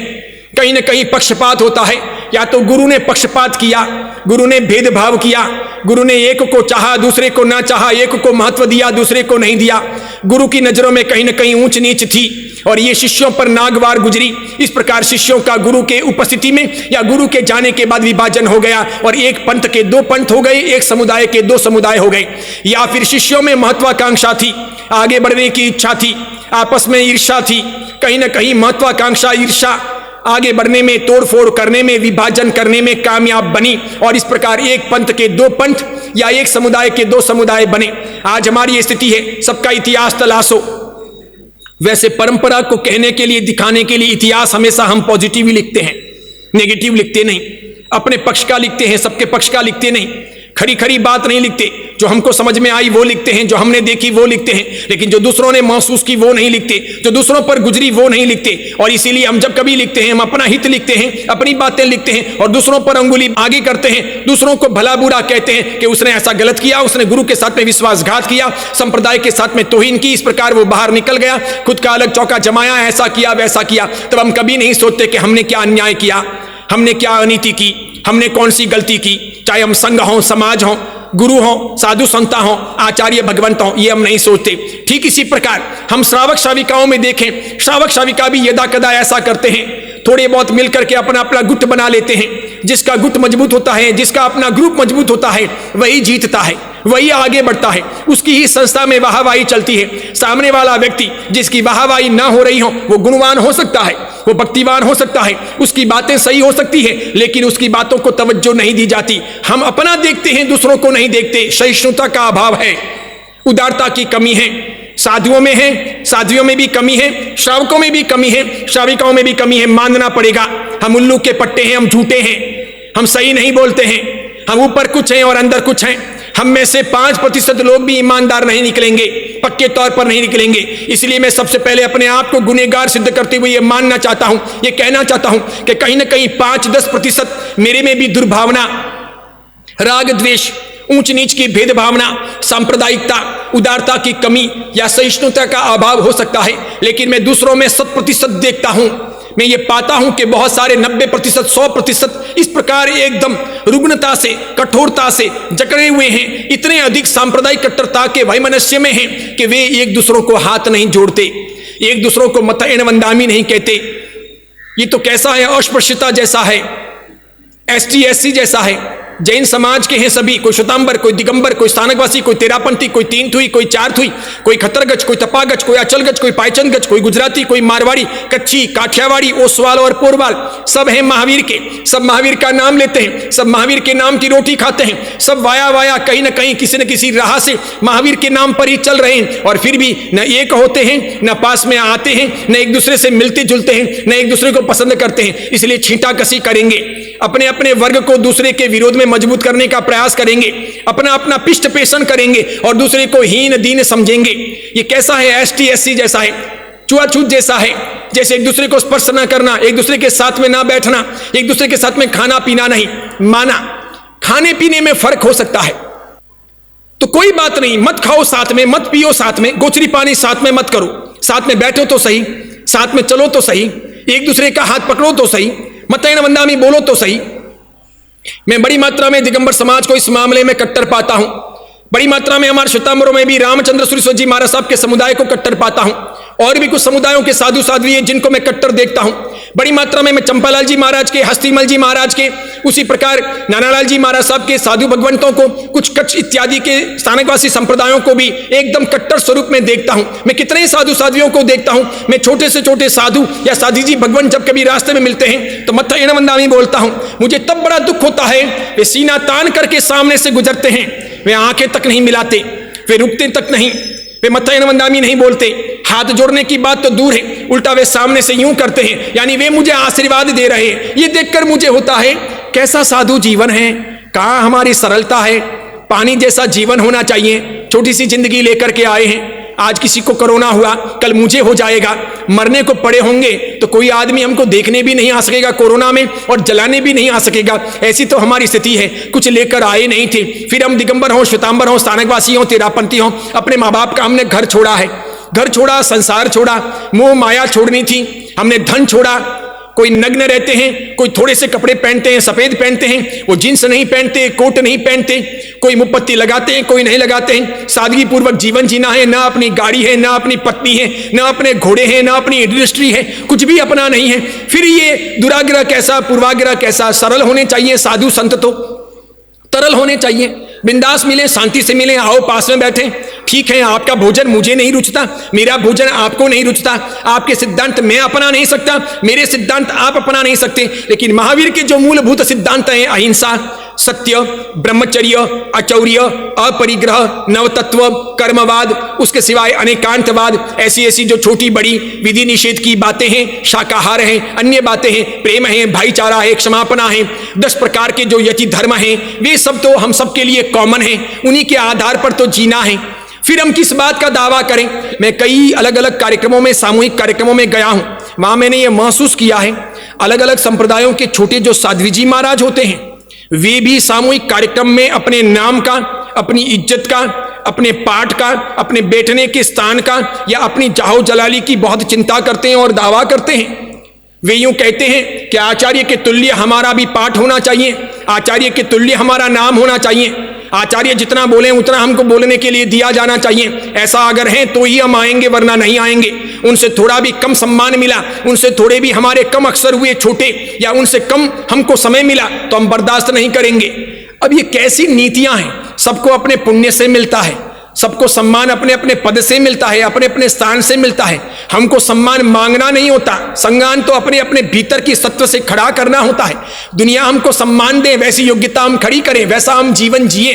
कहीं ना कहीं पक्षपात होता है। या तो गुरु ने पक्षपात किया, गुरु ने भेदभाव किया, गुरु ने एक को चाहा दूसरे को ना चाहा, एक को महत्व दिया दूसरे को नहीं दिया। गुरु की नजरों में कहीं ना कहीं ऊंच नीच थी और ये शिष्यों पर नागवार गुजरी। इस प्रकार शिष्यों का गुरु के उपस्थिति में या गुरु के जाने के बाद विभाजन हो गया और एक पंथ के 2 पंथ हो गए, एक समुदाय के 2 समुदाय हो गए। या फिर शिष्यों में महत्वाकांक्षा थी, आगे बढ़ने की इच्छा थी, आपस में ईर्षा थी, कहीं ना कहीं महत्वाकांक्षा, ईर्षा आगे बढ़ने में, तोड़फोड़ करने में, विभाजन करने में कामयाब बनी और इस प्रकार एक पंथ के 2 पंथ या एक समुदाय के 2 समुदाय बने। आज हमारी ये स्थिति है। सबका इतिहास तलाशो। वैसे परंपरा को कहने के लिए, दिखाने के लिए इतिहास हमेशा हम पॉजिटिव ही लिखते हैं, नेगेटिव लिखते नहीं। अपने पक्ष का लिखते हैं, सबके पक्ष का लिखते नहीं। खरी खरी बात नहीं लिखते, जो हमको समझ में आई वो लिखते हैं, जो हमने देखी वो लिखते हैं, लेकिन जो दूसरों ने महसूस की वो नहीं लिखते, जो दूसरों पर गुजरी वो नहीं लिखते। और इसीलिए हम जब कभी लिखते हैं, हम अपना हित लिखते हैं, अपनी बातें लिखते हैं और दूसरों पर अंगुली आगे करते हैं, दूसरों को भला बुरा कहते हैं कि उसने ऐसा गलत किया, उसने गुरु के साथ में विश्वासघात किया, संप्रदाय के साथ में तौहीन की, इस प्रकार वो बाहर निकल गया, खुद का अलग चौका जमाया, ऐसा किया वैसा किया। तब हम कभी नहीं सोचते कि हमने क्या अन्याय किया, हमने क्या अनीति की, हमने कौन सी गलती की। चाहे हम संघ हों, समाज हों, गुरु हों, साधु संता हों, आचार्य भगवंत हों, ये हम नहीं सोचते। ठीक इसी प्रकार हम श्रावक श्राविकाओं में देखें, श्रावक श्राविका भी यदा कदा ऐसा करते हैं, थोड़े बहुत मिलकर के अपना अपना गुट बना लेते हैं। जिसका गुट मजबूत होता है, जिसका अपना ग्रुप मजबूत होता है, वही जीतता है, वही आगे बढ़ता है, उसकी ही संस्था में वाहवाही चलती है। सामने वाला व्यक्ति जिसकी वाहवाही ना हो रही हो, वो गुणवान हो सकता है, वो भक्तिवान हो सकता है, उसकी बातें सही हो सकती है, लेकिन उसकी बातों को तवज्जो नहीं दी जाती। हम अपना देखते हैं, दूसरों को नहीं देखते। सहिष्णुता का अभाव है, उदारता की कमी है, साधुओं में है, साध्वियों में भी कमी है, श्रावकों में भी कमी है, श्राविकाओं में भी कमी है। मानना पड़ेगा, हम उल्लू के पट्टे हैं, हम झूठे हैं, हम सही नहीं बोलते हैं, हम ऊपर कुछ हैं और अंदर कुछ हैं। हम में से 5% लोग भी ईमानदार नहीं निकलेंगे, पक्के तौर पर नहीं निकलेंगे। इसलिए मैं सबसे पहले अपने आप को गुनहगार सिद्ध करते हुए ये मानना चाहता हूं, ये कहना चाहता हूं कि कहीं ना कहीं 5-10% मेरे में भी दुर्भावना, राग द्वेष, ऊंच नीच की भेदभावना, सांप्रदायिकता, उदारता की कमी या सहिष्णुता का अभाव हो सकता है। लेकिन मैं दूसरों में 100% देखता हूं, मैं ये पाता हूं कि बहुत सारे 90%, 100% इस प्रकार एकदम रुग्णता से, कठोरता से जकड़े हुए हैं, इतने अधिक सांप्रदायिक कट्टरता के वैमनस्य में हैं कि वे एक दूसरों को हाथ नहीं जोड़ते, एक दूसरों को मतएण वंदामी नहीं कहते। ये तो कैसा है, अस्पृश्यता जैसा है, ST SC जैसा है। जैन समाज के हैं सभी, कोई श्वेतांबर, कोई दिगंबर, कोई स्थानकवासी, कोई तेरापंथी, कोई तीन थुई, कोई चार थुई, कोई खतरगज, कोई तपागज, कोई अचलगज, कोई पायचनगज, कोई गुजराती, कोई मारवाड़ी, कच्छी, काठियावाड़ी, ओसवाल और पोरवाल, सब हैं महावीर के। सब महावीर का नाम लेते हैं, सब महावीर के नाम की रोटी खाते हैं, सब वाया वाया कहीं ना कहीं किसी न किसी राह से महावीर के नाम पर ही चल रहे हैं। और फिर भी न एक होते हैं, न पास में आते हैं, न एक दूसरे से मिलते जुलते हैं, न एक दूसरे को पसंद करते हैं। इसलिए छींटाकसी करेंगे, अपने अपने वर्ग को दूसरे के विरोध में मजबूत करने का प्रयास करेंगे, अपना अपना पिष्ट पेषण करेंगे और दूसरे को हीन दीन समझेंगे। ये कैसा है, ST SC जैसा है, छुआछूत जैसा है। जैसे एक दूसरे को स्पर्श ना करना, एक दूसरे के साथ में ना बैठना, एक दूसरे के साथ में खाना पीना नहीं। माना खाने पीने में फर्क हो सकता है तो कोई बात नहीं, मत खाओ साथ में, मत पियो साथ में, गोचरी पानी साथ में मत करो, साथ में बैठो तो सही, साथ में चलो तो सही, एक दूसरे का हाथ पकड़ो तो सही, मतएण वंदामी बोलो तो सही। मैं बड़ी मात्रा में दिगंबर समाज को इस मामले में कट्टर पाता हूं। बड़ी मात्रा में हमारे श्वेतांबरों में भी रामचंद्र सूरीश्वर जी महाराज साहब के समुदाय को कट्टर पाता हूं। और भी कुछ समुदायों के साधु साध्वी हैं जिनको मैं कट्टर देखता हूं। बड़ी मात्रा में मैं चंपालाल जी महाराज के, हस्तीमल जी महाराज के, उसी प्रकार नानालाल जी महाराज साहब के साधु भगवंतों को, कुछ कच्छ इत्यादि के स्थानकवासी संप्रदायों को भी एकदम कट्टर स्वरूप में देखता हूं। मैं कितने साधु साध्वियों को देखता हूं। मैं छोटे से छोटे साधु या साधी जी भगवंत जब कभी रास्ते में मिलते हैं तो मतएण वंदामी बोलता हूं। मुझे तब बड़ा दुख होता है, वे सीना तान करके सामने से गुजरते हैं, वे आंखें तक नहीं मिलाते, वे रुकते तक नहीं, वे मतएण वंदामी नहीं बोलते, हाथ जोड़ने की बात तो दूर है, उल्टा वे सामने से यूं करते हैं, यानी वे मुझे आशीर्वाद दे रहे हैं। ये देखकर मुझे होता है कैसा साधु जीवन है, कहां हमारी सरलता है। पानी जैसा जीवन होना चाहिए। छोटी सी जिंदगी लेकर के आए हैं, आज किसी को कोरोना हुआ, कल मुझे हो जाएगा, मरने को पड़े होंगे तो कोई आदमी हमको देखने भी नहीं आ सकेगा कोरोना में और जलाने भी नहीं आ सकेगा। ऐसी तो हमारी स्थिति है, कुछ लेकर आए नहीं थे। फिर हम दिगंबर हों, श्वेतांबर हों, स्थानकवासी हों, तेरापंथी हों, अपने माँ बाप का हमने घर छोड़ा है, घर छोड़ा, संसार छोड़ा, मोह माया छोड़नी थी, हमने धन छोड़ा। कोई नग्न रहते हैं, कोई थोड़े से कपड़े पहनते हैं, सफेद पहनते हैं, वो जींस नहीं पहनते, कोट नहीं पहनते, कोई मुपत्ती लगाते हैं, कोई नहीं लगाते हैं। सादगी पूर्वक जीवन जीना है, ना अपनी गाड़ी है, ना अपनी पत्नी है, ना अपने घोड़े हैं, ना अपनी इंडस्ट्री है, कुछ भी अपना नहीं है। फिर ये दुराग्रह कैसा, पूर्वाग्रह कैसा। सरल होने चाहिए साधु संत, तो तरल होने चाहिए, बिंदास मिले, शांति से मिले, आओ पास में बैठे। ठीक है, आपका भोजन मुझे नहीं रुचता, मेरा भोजन आपको नहीं रुचता, आपके सिद्धांत मैं अपना नहीं सकता, मेरे सिद्धांत आप अपना नहीं सकते, लेकिन महावीर के जो मूलभूत सिद्धांत हैं, अहिंसा, सत्य, ब्रह्मचर्य, अचौर्य, अपरिग्रह, नवतत्व, कर्मवाद, उसके सिवाय अनेकांतवाद, ऐसी ऐसी जो छोटी बड़ी विधि निषेध की बातें हैं, शाकाहार हैं, अन्य बातें हैं, प्रेम है, भाईचारा है, क्षमापना है, 10 प्रकार के जो यति धर्म हैं, वे सब तो हम सबके लिए कॉमन है, उन्हीं के आधार पर तो जीना है। फिर हम किस बात का दावा करें। मैं कई अलग अलग कार्यक्रमों में, सामूहिक कार्यक्रमों में गया हूं, वहां मैंने ये महसूस किया है, अलग अलग संप्रदायों के छोटे जो साध्वी जी महाराज होते हैं, वे भी सामूहिक कार्यक्रम में अपने नाम का, अपनी इज्जत का, अपने पाठ का, अपने बैठने के स्थान का या अपनी जाहो जलाली की बहुत चिंता करते हैं और दावा करते हैं। वे यूं कहते हैं कि आचार्य के तुल्य हमारा भी पाठ होना चाहिए, आचार्य के तुल्य हमारा नाम होना चाहिए, आचार्य जितना बोले उतना हमको बोलने के लिए दिया जाना चाहिए। ऐसा अगर है तो ही हम आएंगे, वरना नहीं आएंगे। उनसे थोड़ा भी कम सम्मान मिला, उनसे थोड़े भी हमारे कम अक्षर हुए छोटे, या उनसे कम हमको समय मिला, तो हम बर्दाश्त नहीं करेंगे। अब ये कैसी नीतियां हैं? सबको अपने पुण्य से मिलता है, सबको सम्मान अपने अपने पद से मिलता है, अपने अपने स्थान से मिलता है। हमको सम्मान मांगना नहीं होता, सम्मान तो अपने अपने भीतर की सत्व से खड़ा करना होता है। दुनिया हमको सम्मान दे, वैसी योग्यता हम खड़ी करें, वैसा हम जीवन जिए।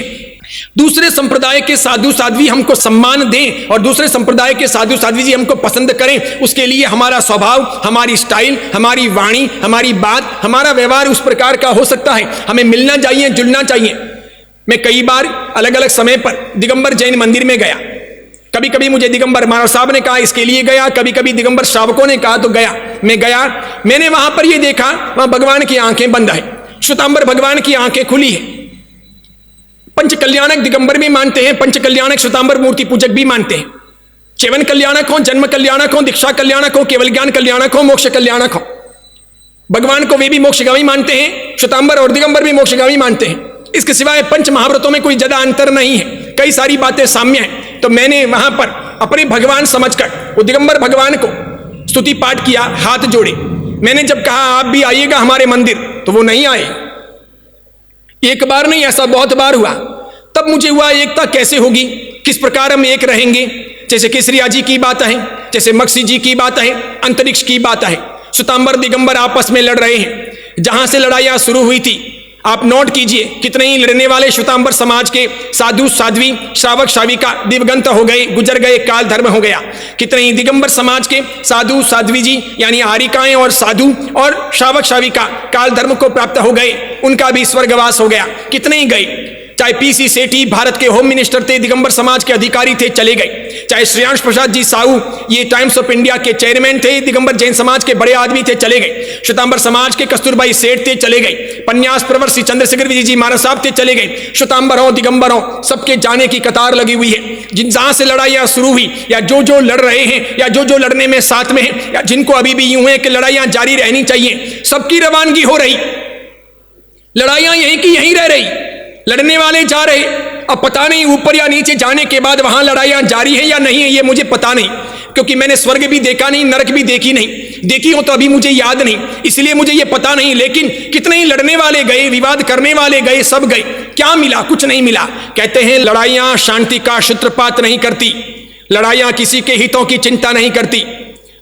दूसरे संप्रदाय के साधु साध्वी हमको सम्मान दें और दूसरे संप्रदाय के साधु साध्वी जी हमको पसंद करें, उसके लिए हमारा स्वभाव, हमारी स्टाइल, हमारी वाणी, हमारी बात, हमारा व्यवहार उस प्रकार का हो सकता है। हमें मिलना चाहिए, जुड़ना चाहिए। मैं कई बार अलग अलग समय पर दिगंबर जैन मंदिर में गया। कभी कभी मुझे दिगंबर महाराज साहब ने कहा इसके लिए गया, कभी कभी दिगंबर श्रावकों ने कहा तो गया। मैं गया, मैंने वहां पर यह देखा, वहां भगवान की आंखें बंद है, श्वेतांबर भगवान की आंखें खुली है। पंच कल्याणक दिगंबर भी मानते हैं, पंच कल्याणक श्वेतांबर मूर्ति पूजक भी मानते हैं। चेवन कल्याणक हो, जन्म कल्याणक हो, दीक्षा कल्याणक हो, केवल ज्ञान कल्याणक हो, मोक्ष कल्याणक हो, भगवान को वे भी मोक्षगामी मानते हैं, श्वेतांबर और दिगंबर भी मोक्षगामी मानते हैं। इसके सिवाय पंच महाव्रतों में कोई ज्यादा अंतर नहीं है, कई सारी बातें साम्य हैं। तो मैंने वहां पर अपने भगवान समझकर वो दिगंबर भगवान को स्तुति पाठ किया, हाथ जोड़े। मैंने जब कहा आप भी आइएगा हमारे मंदिर, तो वो नहीं आए। एक बार नहीं, ऐसा बहुत बार हुआ। तब मुझे हुआ एकता कैसे होगी, किस प्रकार हम एक रहेंगे। जैसे केसरिया जी की बात है, जैसे मक्सी जी की बात है, अंतरिक्ष की बात है, श्वेतांबर दिगंबर आपस में लड़ रहे हैं। जहां से लड़ाइयां शुरू हुई थी आप नोट कीजिए, कितने ही लड़ने वाले श्वेतांबर समाज के साधु साध्वी, श्रावक श्राविका दिवंगत हो गए, गुजर गए, काल धर्म हो गया। कितने ही दिगंबर समाज के साधु साध्वी जी यानी आरिकाएं और साधु और श्रावक श्राविका काल धर्म को प्राप्त हो गए, उनका भी स्वर्गवास हो गया। कितने ही गए, चाहे पीसी सेठी भारत के होम मिनिस्टर थे, दिगंबर समाज के अधिकारी थे, चले गए। चाहे श्रेयांश प्रसाद जी साहू ये टाइम्स ऑफ इंडिया के चेयरमैन थे, दिगंबर जैन समाज के बड़े आदमी थे, चले गए। श्वेतांबर समाज के कस्तूरबाई सेठ थे, चले गए। पन्यास प्रवर श्री चंद्रशेखर विजय जी महाराज साहब थे, चले गए। श्वेतांबर हो, दिगंबर हो, सबके जाने की कतार लगी हुई है। जिन जहां से लड़ाइयां शुरू हुई या जो जो लड़ रहे हैं या जो जो लड़ने में साथ में है या जिनको अभी भी यूं है कि लड़ाइयां जारी रहनी चाहिए, सबकी रवानगी हो रही। लड़ाइयां यहीं की यहीं रह रही, लड़ने वाले जा रहे। अब पता नहीं ऊपर या नीचे जाने के बाद वहां लड़ाइयां जारी है या नहीं है, ये मुझे पता नहीं, क्योंकि मैंने स्वर्ग भी देखा नहीं, नरक भी देखी नहीं। देखी हो तो अभी मुझे याद नहीं, इसलिए मुझे ये पता नहीं। लेकिन कितने ही लड़ने वाले गए, विवाद करने वाले गए, सब गए, क्या मिला? कुछ नहीं मिला। कहते हैं लड़ाइयां शांति का सूत्रपात नहीं करती, लड़ाइयां किसी के हितों की चिंता नहीं करती।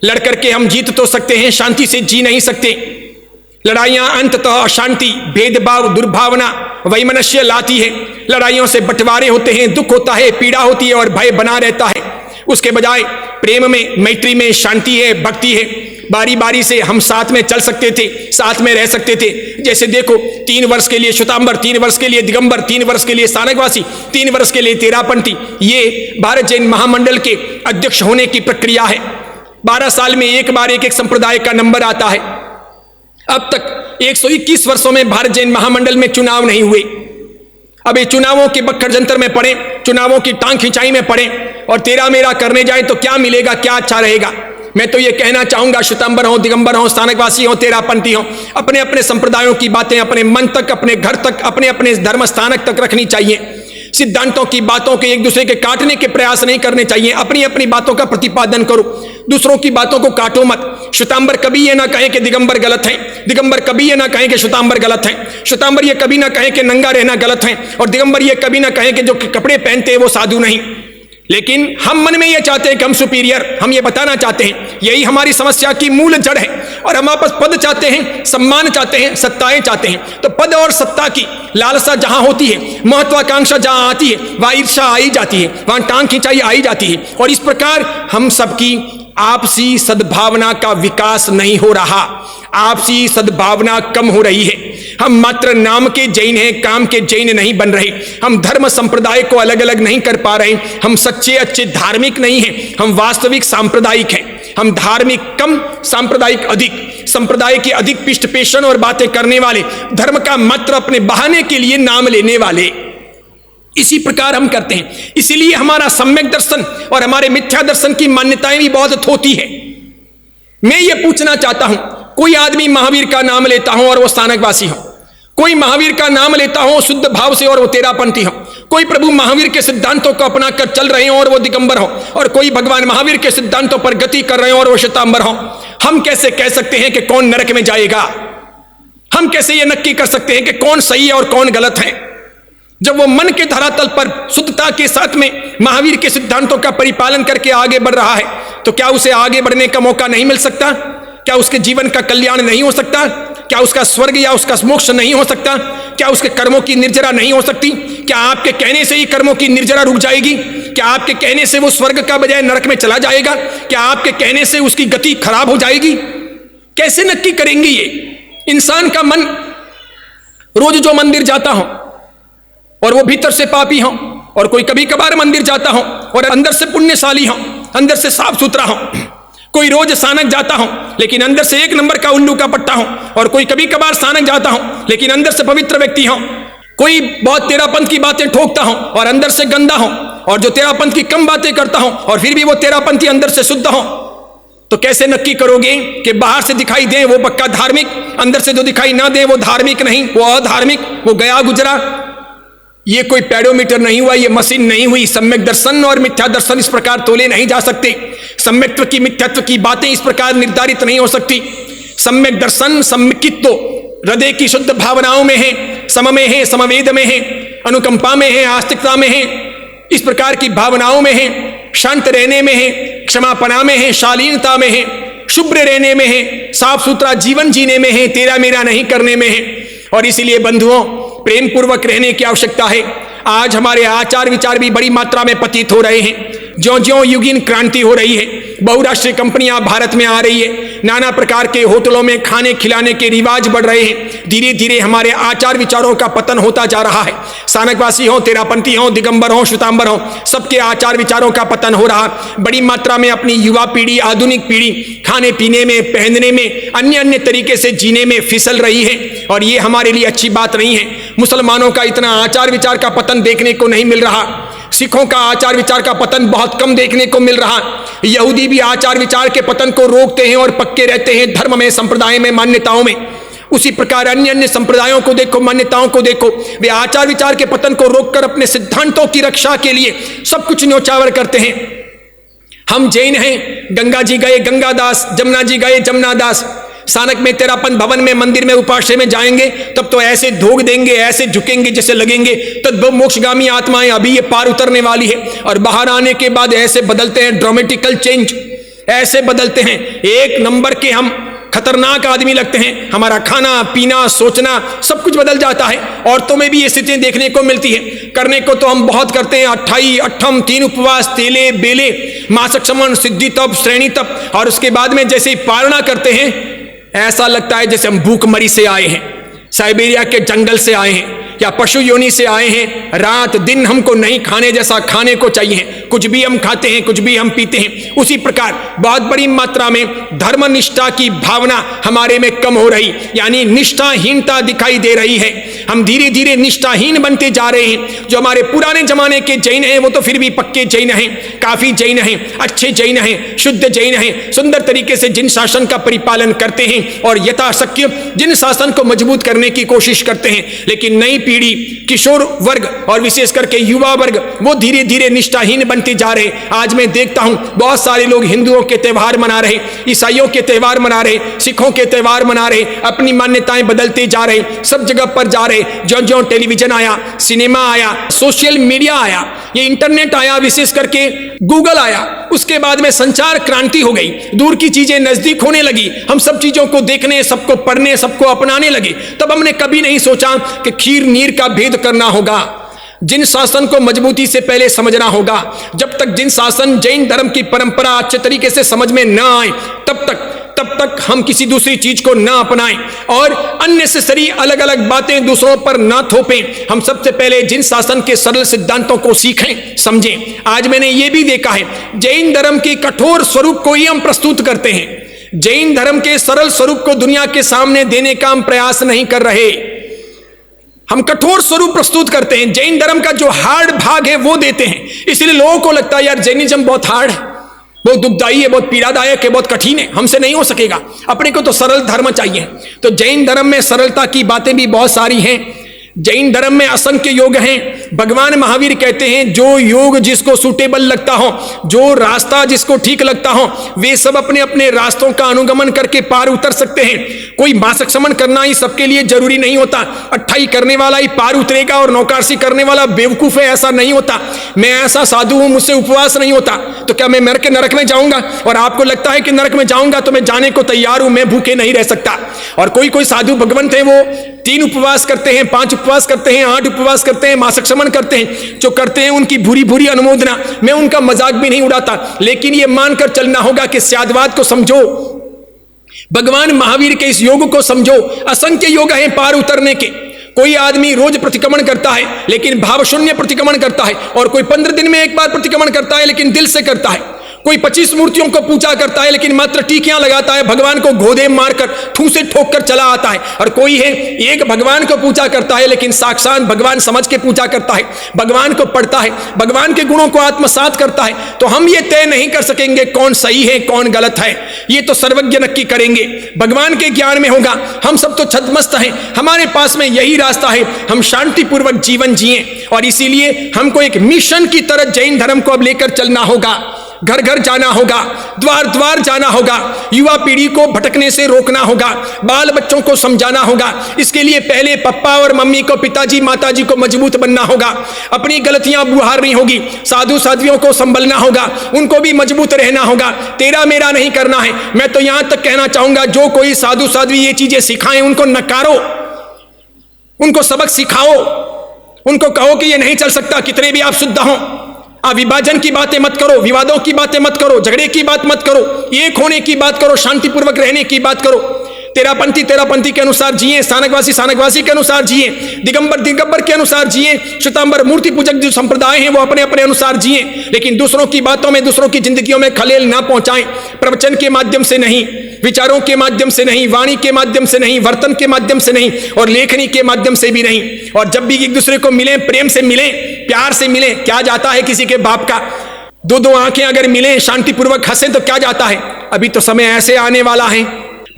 लड़ करके हम जीत तो सकते हैं, शांति से जी नहीं सकते। लड़ाइयां अंततः अशांति, भेदभाव, दुर्भावना, वैमनस्य लाती है। लड़ाइयों से बंटवारे होते हैं, दुख होता है, पीड़ा होती है और भय बना रहता है। उसके बजाय प्रेम में, मैत्री में शांति है, भक्ति है। बारी बारी से हम साथ में चल सकते थे, साथ में रह सकते थे। जैसे देखो, 3 वर्ष के लिए श्वेतांबर, 3 वर्ष के लिए दिगंबर, 3 वर्ष के लिए स्थानकवासी, 3 वर्ष के लिए तेरापंथी। ये भारत जैन महामंडल के अध्यक्ष होने की प्रक्रिया है। 12 साल में एक बार एक एक संप्रदाय का नंबर आता है। अब तक 121 वर्षों में भारत जैन महामंडल में चुनाव नहीं हुए। अब ये चुनावों के बक्खर जंतर में पड़े, चुनावों की टांग खिंचाई में पड़े और तेरा मेरा करने जाए तो क्या मिलेगा, क्या अच्छा रहेगा। मैं तो ये कहना चाहूंगा, श्वेतांबर हो, दिगंबर हो, स्थानकवासी हो, तेरापंथी हो, अपने अपने संप्रदायों की बातें अपने मन तक, अपने घर तक, अपने अपने धर्म स्थानक तक रखनी चाहिए। सिद्धांतों की बातों के एक दूसरे के काटने के प्रयास नहीं करने चाहिए। अपनी अपनी बातों का प्रतिपादन करो, दूसरों की बातों को काटो मत। श्वेतांबर कभी ये ना कहे कि दिगंबर गलत है, दिगंबर कभी ये ना कहे कि श्वेतांबर गलत है, श्वेतांबर ये कभी ना कहे कि नंगा रहना गलत है, और दिगंबर ये कभी ना कहे कि जो कपड़े पहनते हैं वो साधु नहीं। लेकिन हम मन में ये चाहते हैं कि हम सुपीरियर, हम ये बताना चाहते हैं, यही हमारी समस्या की मूल जड़ है। और हम आपस पद चाहते हैं, सम्मान चाहते हैं, सत्ताएं चाहते हैं। तो पद और सत्ता की लालसा जहां होती है, महत्वाकांक्षा जहां आती है, वहां ईर्ष्या आई जाती है, वहां टांग खिंचाई आई जाती है। और इस प्रकार हम सबकी आपसी सद्भावना का विकास नहीं हो रहा, आपसी सद्भावना कम हो रही है। हम मात्र नाम के जैन हैं, काम के जैन नहीं बन रहे। हम धर्म संप्रदाय को अलग अलग नहीं कर पा रहे। हम सच्चे अच्छे धार्मिक नहीं हैं, हम वास्तविक सांप्रदायिक हैं। हम धार्मिक कम, सांप्रदायिक अधिक, संप्रदाय के अधिक पृष्ठ पेशन और बातें करने वाले, धर्म का मात्र अपने बहाने के लिए नाम लेने वाले। इसी प्रकार हम करते हैं। इसीलिए हमारा सम्यक दर्शन और हमारे मिथ्या दर्शन की मान्यताएं भी बहुत थोती है। मैं ये पूछना चाहता हूं, कोई आदमी महावीर का नाम लेता हो और वो स्थानकवासी हो, कोई महावीर का नाम लेता हो शुद्ध भाव से और वो तेरापंथी हो, कोई प्रभु महावीर के सिद्धांतों को अपना कर चल रहे हो और वो दिगंबर हो, और कोई भगवान महावीर के सिद्धांतों पर गति कर रहे हो और वो श्वेतांबर हो, हम कैसे कह सकते हैं कि कौन नरक में जाएगा? हम कैसे ये नक्की कर सकते हैं कि कौन सही है और कौन गलत है? जब वो मन के धरातल पर शुद्धता के साथ में महावीर के सिद्धांतों का परिपालन करके आगे बढ़ रहा है, तो क्या उसे आगे बढ़ने का मौका नहीं मिल सकता? क्या उसके जीवन का कल्याण नहीं हो सकता? क्या उसका स्वर्ग या उसका मोक्ष नहीं हो सकता? क्या उसके कर्मों की निर्जरा नहीं हो सकती? क्या आपके कहने से ही कर्मों की निर्जरा रुक जाएगी? क्या आपके कहने से वो स्वर्ग का बजाय नरक में चला जाएगा? क्या आपके कहने से उसकी गति खराब हो जाएगी? कैसे नक्की करेंगे ये? इंसान का मन रोज जो मंदिर जाता हो और वो भीतर से पापी हो, और कोई कभी कभार मंदिर जाता हो और अंदर से पुण्यशाली हो, अंदर से साफ सुथरा हो, कोई रोज सानक जाता हो लेकिन अंदर से एक नंबर का उल्लू का पट्टा हो, और कोई कभी कभार सानक जाता हो लेकिन अंदर से पवित्र व्यक्ति हो, कोई बहुत तेरापंथ की बातें ठोकता हो और अंदर से गंदा हो, और जो तेरापंथ की कम बातें करता हो और फिर भी वो तेरापंथी अंदर से शुद्ध हो, तो कैसे नक्की करोगे कि बाहर से दिखाई दे वो पक्का धार्मिक, अंदर से जो दिखाई ना दे वो धार्मिक नहीं, वो अधार्मिक, वो गया गुजरा? ये कोई पैडोमीटर नहीं हुआ, ये मशीन नहीं हुई। सम्यक दर्शन और मिथ्या दर्शन इस प्रकार तोले नहीं जा सकते। सम्यक्त्व की मिथ्यात्व की बातें इस प्रकार निर्धारित नहीं हो सकती। सम्यक दर्शन सम्यकित्व हृदय की शुद्ध भावनाओं में है, सम में है, समवेद में है, अनुकंपा में है, आस्तिकता में है, इस प्रकार की भावनाओं में है, शांत रहने में है, क्षमापना में है, शालीनता में है, शुभ्र रहने में है, साफ सुथरा जीवन जीने में है, तेरा मेरा नहीं करने में है। और इसीलिए बंधुओं, प्रेम पूर्वक रहने की आवश्यकता है। आज हमारे आचार विचार भी बड़ी मात्रा में पतित हो रहे हैं। ज्यों ज्यों युगीन क्रांति हो रही है, बहुराष्ट्रीय कंपनियां भारत में आ रही है, नाना प्रकार के होटलों में खाने खिलाने के रिवाज बढ़ रहे हैं, धीरे धीरे हमारे आचार विचारों का पतन होता जा रहा है। सानकवासी हो, तेरापंथी हो, दिगंबर हो, श्वेतांबर हो, सबके आचार विचारों का पतन हो रहा। बड़ी मात्रा में अपनी युवा पीढ़ी, आधुनिक पीढ़ी खाने पीने में, पहनने में, अन्य अन्य तरीके से जीने में फिसल रही है, और ये हमारे लिए अच्छी बात नहीं है। मुसलमानों का इतना आचार विचार का पतन देखने को नहीं मिल रहा, सिखों का आचार विचार का पतन बहुत कम देखने को मिल रहा। यहूदी भी आचार विचार के पतन को रोकते हैं और पक्के रहते हैं धर्म में, संप्रदाय में, मान्यताओं में। उसी प्रकार अन्य अन्य संप्रदायों को देखो, मान्यताओं को देखो, वे आचार विचार के पतन को रोककर अपने सिद्धांतों की रक्षा के लिए सब कुछ न्योछावर करते हैं। हम जैन हैं, गंगा जी गए गंगादास, जमुना जी गए जमुनादास। सानक में तेरापंथ भवन में, मंदिर में, उपाश्रय में जाएंगे तब तो ऐसे धोख देंगे, ऐसे झुकेंगे जैसे लगेंगे तद्भव मोक्षगामी आत्माएं अभी ये पार उतरने वाली है, और बाहर आने के बाद ऐसे बदलते हैं, ड्रामेटिकल चेंज ऐसे बदलते हैं, एक नंबर के हम खतरनाक आदमी लगते हैं। हमारा खाना पीना, सोचना सब कुछ बदल जाता है। औरतों में भी ये स्थितियां देखने को मिलती है। करने को तो हम बहुत करते हैं, 28, 8, 3 उपवास, तेले बेले, मासक समन, सिद्धि तप, श्रेणी तप, और उसके बाद में जैसे ही पालना करते हैं ऐसा लगता है जैसे हम भूखमरी से आए हैं, साइबेरिया के जंगल से आए हैं, या पशु योनि से आए हैं। रात दिन हमको नहीं खाने जैसा खाने को चाहिए, कुछ भी हम खाते हैं, कुछ भी हम पीते हैं। उसी प्रकार बहुत बड़ी मात्रा में धर्म निष्ठा की भावना हमारे में कम हो रही, यानी निष्ठाहीनता दिखाई दे रही है। हम धीरे धीरे निष्ठाहीन बनते जा रहे हैं। जो हमारे पुराने जमाने के जैन हैं वो तो फिर भी पक्के जैन हैं, काफी जैन हैं, अच्छे जैन हैं, शुद्ध जैन हैं, सुंदर तरीके से जिन शासन का परिपालन करते हैं और यथाशक्य जिन शासन को मजबूत करने की कोशिश करते हैं। लेकिन नई पीढ़ी, किशोर वर्ग और विशेष करके युवा वर्ग, वो धीरे धीरे निष्ठाहीन बनते जा रहे। आज मैं देखता हूं बहुत सारे लोग हिंदुओं के त्यौहार मना रहे, ईसाइयों के त्यौहार मना रहे, सिखों के त्यौहार मना रहे, अपनी मान्यताएं बदलते जा रहे, सब जगह पर जा रहे। ज्यों ज्यों टेलीविजन आया, सिनेमा आया, सोशल मीडिया आया, ये इंटरनेट आया, विशेष करके गूगल आया, उसके बाद में संचार क्रांति हो गई, दूर की चीजें नजदीक होने लगी। हम सब चीजों को देखने, सबको पढ़ने, सबको अपनाने लगे। तब हमने कभी नहीं सोचा कि खीर नीर का भेद करना होगा, जिन शासन को मजबूती से पहले समझना होगा। जब तक जिन शासन जैन धर्म की परंपरा अच्छे तरीके से समझ में न आए तब तक हम किसी दूसरी चीज को ना अपनाएं और अननेसेसरी अलग अलग बातें दूसरों पर ना थोपें। हम सबसे पहले जिन शासन के सरल सिद्धांतों को सीखें, समझें। आज मैंने ये भी देखा है, जैन धर्म के कठोर स्वरूप को ही हम प्रस्तुत करते हैं। जैन धर्म के सरल स्वरूप को दुनिया के सामने देने का हम प्रयास नहीं कर रहे। हम कठोर स्वरूप प्रस्तुत करते हैं, जैन धर्म का जो हार्ड भाग है वो देते हैं। इसलिए लोगों को लगता है यार जैनिज्म बहुत हार्ड है, बहुत दुखदायी है, बहुत पीड़ादायक है, बहुत कठिन है, हमसे नहीं हो सकेगा। अपने को तो सरल धर्म चाहिए। तो जैन धर्म में सरलता की बातें भी बहुत सारी हैं। जैन धर्म में असंख्य योग हैं। भगवान महावीर कहते हैं जो योग जिसको सूटेबल लगता हो, जो रास्ता जिसको ठीक लगता हो, वे सब अपने अपने रास्तों का अनुगमन करके पार उतर सकते हैं। कोई मासिक समन करना ही सबके लिए जरूरी नहीं होता। अट्ठाई करने वाला ही पार उतरेगा और नौकारसी करने वाला बेवकूफ है, ऐसा नहीं होता। मैं ऐसा साधु हूं, मुझसे उपवास नहीं होता, तो क्या मैं मर के नरक में जाऊंगा? और आपको लगता है कि नरक में जाऊंगा तो मैं जाने को तैयार हूं, मैं भूखे नहीं रह सकता। और कोई कोई साधु भगवंत है, वो 3 उपवास करते हैं, 5 उपवास करते हैं, 8 उपवास करते हैं, मासिक समन करते हैं। जो करते हैं उनकी भूरी भूरी अनुमोदना, मैं उनका मजाक भी नहीं उड़ाता, लेकिन यह मानकर चलना होगा कि स्यादवाद को समझो, भगवान महावीर के इस योग को समझो। असंख्य योग हैं पार उतरने के। कोई आदमी रोज प्रतिक्रमण करता है लेकिन भाव शून्य प्रतिक्रमण करता है, और कोई 15 दिन में एक बार प्रतिक्रमण करता है लेकिन दिल से करता है। कोई 25 मूर्तियों को पूजा करता है लेकिन मात्र टीकियां लगाता है, भगवान को घोदे मारकर ठूसे ठोक कर चला आता है। और कोई है एक भगवान को पूजा करता है लेकिन साक्षात भगवान समझ के पूजा करता है, भगवान को पढ़ता है, भगवान के गुणों को आत्मसात करता है। तो हम ये तय नहीं कर सकेंगे कौन सही है कौन गलत है, ये तो सर्वज्ञ नक्की करेंगे, भगवान के ज्ञान में होगा। हम सब तो छद्मस्त हैं, हमारे पास में यही रास्ता है, हम शांतिपूर्वक जीवन जिए। और इसीलिए हमको एक मिशन की तरह जैन धर्म को अब लेकर चलना होगा। घर घर जाना होगा, द्वार द्वार जाना होगा, युवा पीढ़ी को भटकने से रोकना होगा, बाल बच्चों को समझाना होगा। इसके लिए पहले पप्पा और मम्मी को, पिताजी माताजी को मजबूत बनना होगा, अपनी गलतियां बुहारनी होगी, साधु साध्वियों को संभलना होगा, उनको भी मजबूत रहना होगा, तेरा मेरा नहीं करना है। मैं तो यहां तक कहना चाहूंगा जो कोई साधु साध्वी ये चीजें सिखाएं उनको नकारो, उनको सबक सिखाओ, उनको कहो कि ये नहीं चल सकता, कितने भी आप शुद्ध हो। विभाजन की बातें मत करो, विवादों की बातें मत करो, झगड़े की बात मत करो, एक होने की बात करो, शांतिपूर्वक रहने की बात करो। तेरापंथी के अनुसार जिए, सानकवासी के अनुसार जिए, दिगंबर के अनुसार जिए, श्वेतांबर मूर्ति पूजक जो संप्रदाय हैं वो अपने अपने अनुसार जिए, लेकिन दूसरों की बातों में, दूसरों की जिंदगियों में खलेल ना पहुंचाएं। प्रवचन के माध्यम से नहीं, विचारों के माध्यम से नहीं, वाणी के माध्यम से नहीं, वर्तन के माध्यम से नहीं, और लेखनी के माध्यम से भी नहीं। और जब भी एक दूसरे को मिलें, प्रेम से मिलें, प्यार से मिलें। क्या जाता है किसी के बाप का? दो आंखें अगर मिलें, शांतिपूर्वक हंसें तो क्या जाता है? अभी तो समय ऐसे आने वाला है,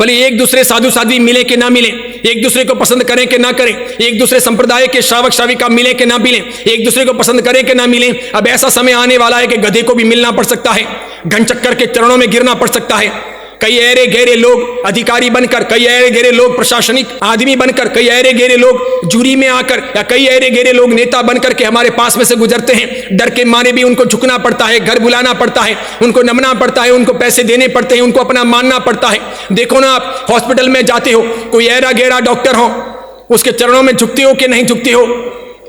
भले एक दूसरे साधु साध्वी मिले कि ना मिले, एक दूसरे को पसंद करें कि ना करें, एक दूसरे संप्रदाय के श्रावक श्राविका मिले कि ना मिले, एक दूसरे को पसंद करें कि ना मिले, अब ऐसा समय आने वाला है कि गधे को भी मिलना पड़ सकता है, घनचक्कर के चरणों में गिरना पड़ सकता है। कई ऐरे गहरे लोग अधिकारी बनकर, कई ऐरे गहरे लोग प्रशासनिक आदमी बनकर, कई ऐरे गहरे लोग जूरी में आकर, या कई ऐरे गहरे लोग नेता बनकर के हमारे पास में से गुजरते हैं। डर के मारे भी उनको झुकना पड़ता है, घर बुलाना पड़ता है, उनको नमना पड़ता है, उनको पैसे देने पड़ते हैं, उनको अपना मानना पड़ता है। देखो ना, आप हॉस्पिटल में जाते हो, कोई ऐरा गहरा डॉक्टर हो, उसके चरणों में झुकते हो कि नहीं झुकते हो?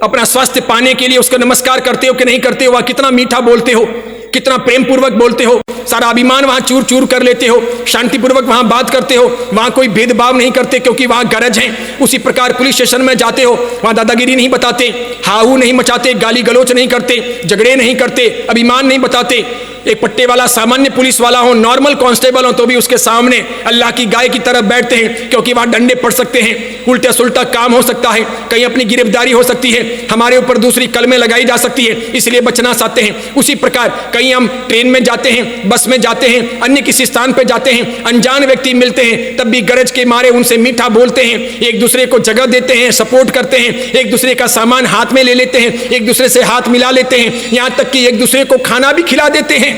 अपना स्वास्थ्य पाने के लिए उसका नमस्कार करते हो कि नहीं करते हो? वह कितना मीठा बोलते हो, कितना प्रेम पूर्वक बोलते हो, सारा अभिमान वहां चूर चूर कर लेते हो, शांतिपूर्वक वहां बात करते हो, वहां कोई भेदभाव नहीं करते क्योंकि वहां गरज है। उसी प्रकार पुलिस स्टेशन में जाते हो, वहां दादागिरी नहीं बताते, हाहू नहीं मचाते, गाली गलोच नहीं करते, झगड़े नहीं करते, अभिमान नहीं बताते। एक पट्टे वाला सामान्य पुलिस वाला हो, नॉर्मल कांस्टेबल हो, तो भी उसके सामने अल्लाह की गाय की तरफ बैठते हैं, क्योंकि वहां डंडे पड़ सकते हैं, उल्टा सुल्टा काम हो सकता है, कहीं अपनी गिरफ्तारी हो सकती है, हमारे ऊपर दूसरी कलमें लगाई जा सकती है, इसलिए बचना चाहते हैं। उसी प्रकार कहीं हम ट्रेन में जाते हैं, बस में जाते हैं, अन्य किसी स्थान पर जाते हैं, अनजान व्यक्ति मिलते हैं, तब भी गरज के मारे उनसे मीठा बोलते हैं, एक दूसरे को जगह देते हैं, सपोर्ट करते हैं, एक दूसरे का सामान हाथ में ले लेते हैं, एक दूसरे से हाथ मिला लेते हैं, यहां तक कि एक दूसरे को खाना भी खिला देते हैं,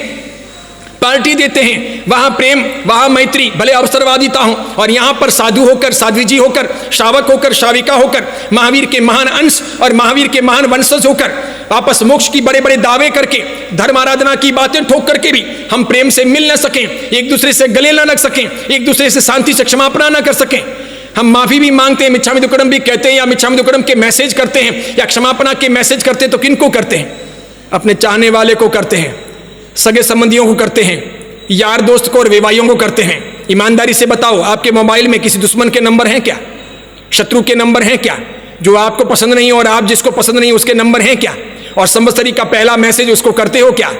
पार्टी देते हैं। वहां प्रेम, वहां मैत्री, भले अवसरवादिता हो, और यहां पर साधु होकर, साध्वी जी होकर, श्रावक होकर, श्राविका होकर, महावीर के महान अंश और महावीर के महान वंशज होकर, आपस मोक्ष की बड़े बड़े दावे करके, धर्म आराधना की बातें ठोक करके भी हम प्रेम से मिल न सकें, एक दूसरे से गले न लग सकें, एक दूसरे से शांति से क्षमापना न कर सकें। हम माफी भी मांगते हैं, मिच्छामि दुक्कडम भी कहते हैं, या मिच्छामि दुक्कडम के मैसेज करते हैं, या क्षमापना के मैसेज करते हैं, तो किनको करते हैं? अपने चाहने वाले को करते हैं, सगे संबंधियों को करते हैं, यार दोस्त को और विवाहियों को करते हैं। ईमानदारी से बताओ, आपके मोबाइल में किसी दुश्मन के नंबर हैं क्या? शत्रु के नंबर हैं क्या? जो आपको पसंद नहीं और आप जिसको पसंद नहीं उसके नंबर हैं क्या? और संवत्सरी का पहला मैसेज उसको करते हो क्या?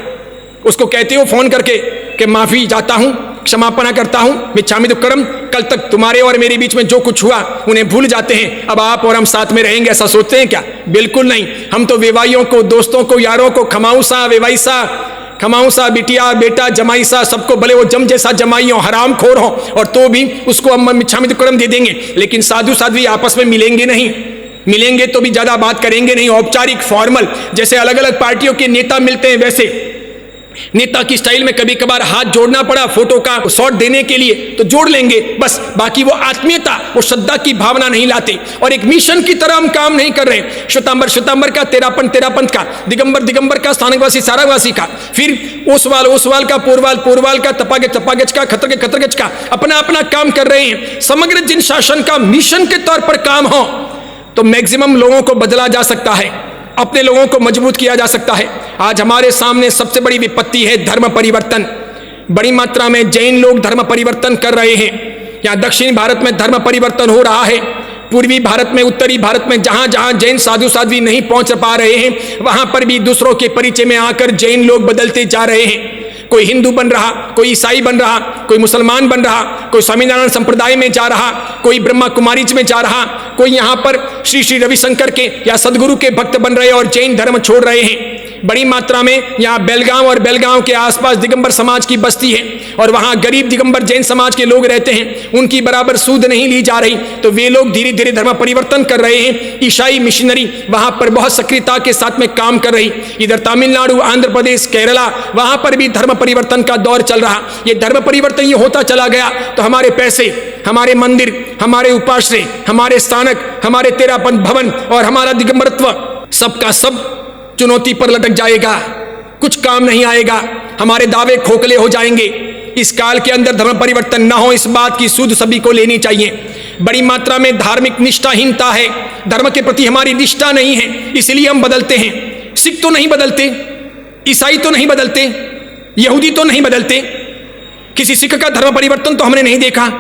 उसको कहते हो फोन करके कि माफी चाहता हूं, क्षमापना करता हूं, मिच्छामि दुक्कडम, कल तक तुम्हारे और मेरे बीच में जो कुछ हुआ उन्हें भूल जाते हैं, अब आप और हम साथ में रहेंगे, ऐसा सोचते हैं क्या? बिल्कुल नहीं। हम तो विवाहियों को, दोस्तों को, यारों को खमाऊसा, विवाहिसा, खमाऊं सा बिटिया बेटा जमाई सा सबको भले वो जम जैसा जमाई हो, हराम खोर हो, और तो भी उसको हम मिच्छामित कुरम दे देंगे। लेकिन साधु साध्वी आपस में मिलेंगे नहीं, मिलेंगे तो भी ज्यादा बात करेंगे नहीं, औपचारिक फॉर्मल, जैसे अलग अलग पार्टियों के नेता मिलते हैं वैसे नेता की स्टाइल में कभी कभार हाथ जोड़ना पड़ा फोटो का शॉट देने के लिए तो जोड़ लेंगे बस। बाकी वो आत्मीयता, वो श्रद्धा की भावना नहीं लाते, और एक मिशन की तरह हम काम नहीं कर रहे। श्वेतांबर श्वेतांबर का, तेरापंथ का, दिगंबर दिगंबर का, स्थानकवासी सारावासी का, फिर ओसवाल का, पोरवाल का, तपागच का, खतरगच का, अपना अपना काम कर रहे हैं। समग्र जिन शासन का मिशन के तौर पर काम हो तो मैक्सिमम लोगों को बदला जा सकता है, अपने लोगों को मजबूत किया जा सकता है। आज हमारे सामने सबसे बड़ी विपत्ति है धर्म परिवर्तन। बड़ी मात्रा में जैन लोग धर्म परिवर्तन कर रहे हैं। यहाँ दक्षिण भारत में धर्म परिवर्तन हो रहा है, पूर्वी भारत में, उत्तरी भारत में, जहां जहां जैन साधु साध्वी नहीं पहुंच पा रहे हैं वहां पर भी दूसरों के परिचय में आकर जैन लोग बदलते जा रहे हैं। कोई हिंदू बन रहा, कोई ईसाई बन रहा, कोई मुसलमान बन रहा, कोई स्वामीनारायण संप्रदाय में जा रहा, कोई ब्रह्मा कुमारीज में जा रहा, कोई यहाँ पर श्री श्री रविशंकर के या सदगुरु के भक्त बन रहे और जैन धर्म छोड़ रहे हैं। बड़ी मात्रा में यहाँ बेलगांव और बेलगांव के आसपास दिगंबर समाज की बस्ती है और वहाँ गरीब दिगंबर जैन समाज के लोग रहते हैं, उनकी बराबर सूद नहीं ली जा रही, तो वे लोग धीरे धीरे धर्म परिवर्तन कर रहे हैं। ईसाई मिशनरी वहाँ पर बहुत सक्रियता के साथ में काम कर रही। इधर तमिलनाडु, आंध्र प्रदेश, केरला, वहाँ पर भी धर्म परिवर्तन का दौर चल रहा। ये धर्म परिवर्तन ये होता चला गया तो हमारे पैसे, हमारे मंदिर, हमारे उपाश्रय, हमारे स्थानक, हमारे तेरापंथ भवन और हमारा दिगंबरत्व सबका सब चुनौती पर लटक जाएगा, कुछ काम नहीं आएगा, हमारे दावे खोखले हो जाएंगे। इस काल के अंदर धर्म परिवर्तन न हो, इस बात की सूद सभी को लेनी चाहिए। बड़ी मात्रा में धार्मिक निष्ठाहीनता है, धर्म के प्रति हमारी निष्ठा नहीं है, इसलिए हम बदलते हैं। सिख तो नहीं बदलते, ईसाई तो नहीं बदलते, यहूदी तो नहीं बदलते, किसी सिख का धर्म परिवर्तन तो हमने नहीं देखा,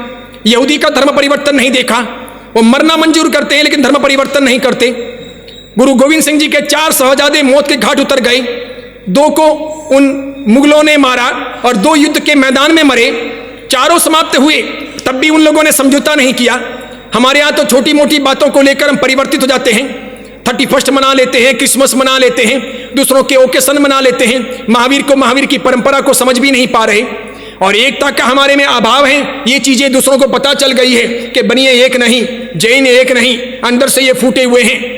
यहूदी का धर्म परिवर्तन नहीं देखा। वो मरना मंजूर करते हैं लेकिन धर्म परिवर्तन नहीं करते। गुरु गोविंद सिंह जी के 4 शहजादे मौत के घाट उतर गए, 2 को उन मुगलों ने मारा और 2 युद्ध के मैदान में मरे, चारों समाप्त हुए, तब भी उन लोगों ने समझौता नहीं किया। हमारे यहाँ तो छोटी मोटी बातों को लेकर हम परिवर्तित हो जाते हैं। 31 मना लेते हैं, क्रिसमस मना लेते हैं, दूसरों के ओकेशन मना लेते हैं, महावीर को, महावीर की परंपरा को समझ भी नहीं पा रहे, और एकता का हमारे में अभाव है। ये चीजें दूसरों को पता चल गई है कि बनिए एक नहीं, जैन एक नहीं, अंदर से ये फूटे हुए हैं।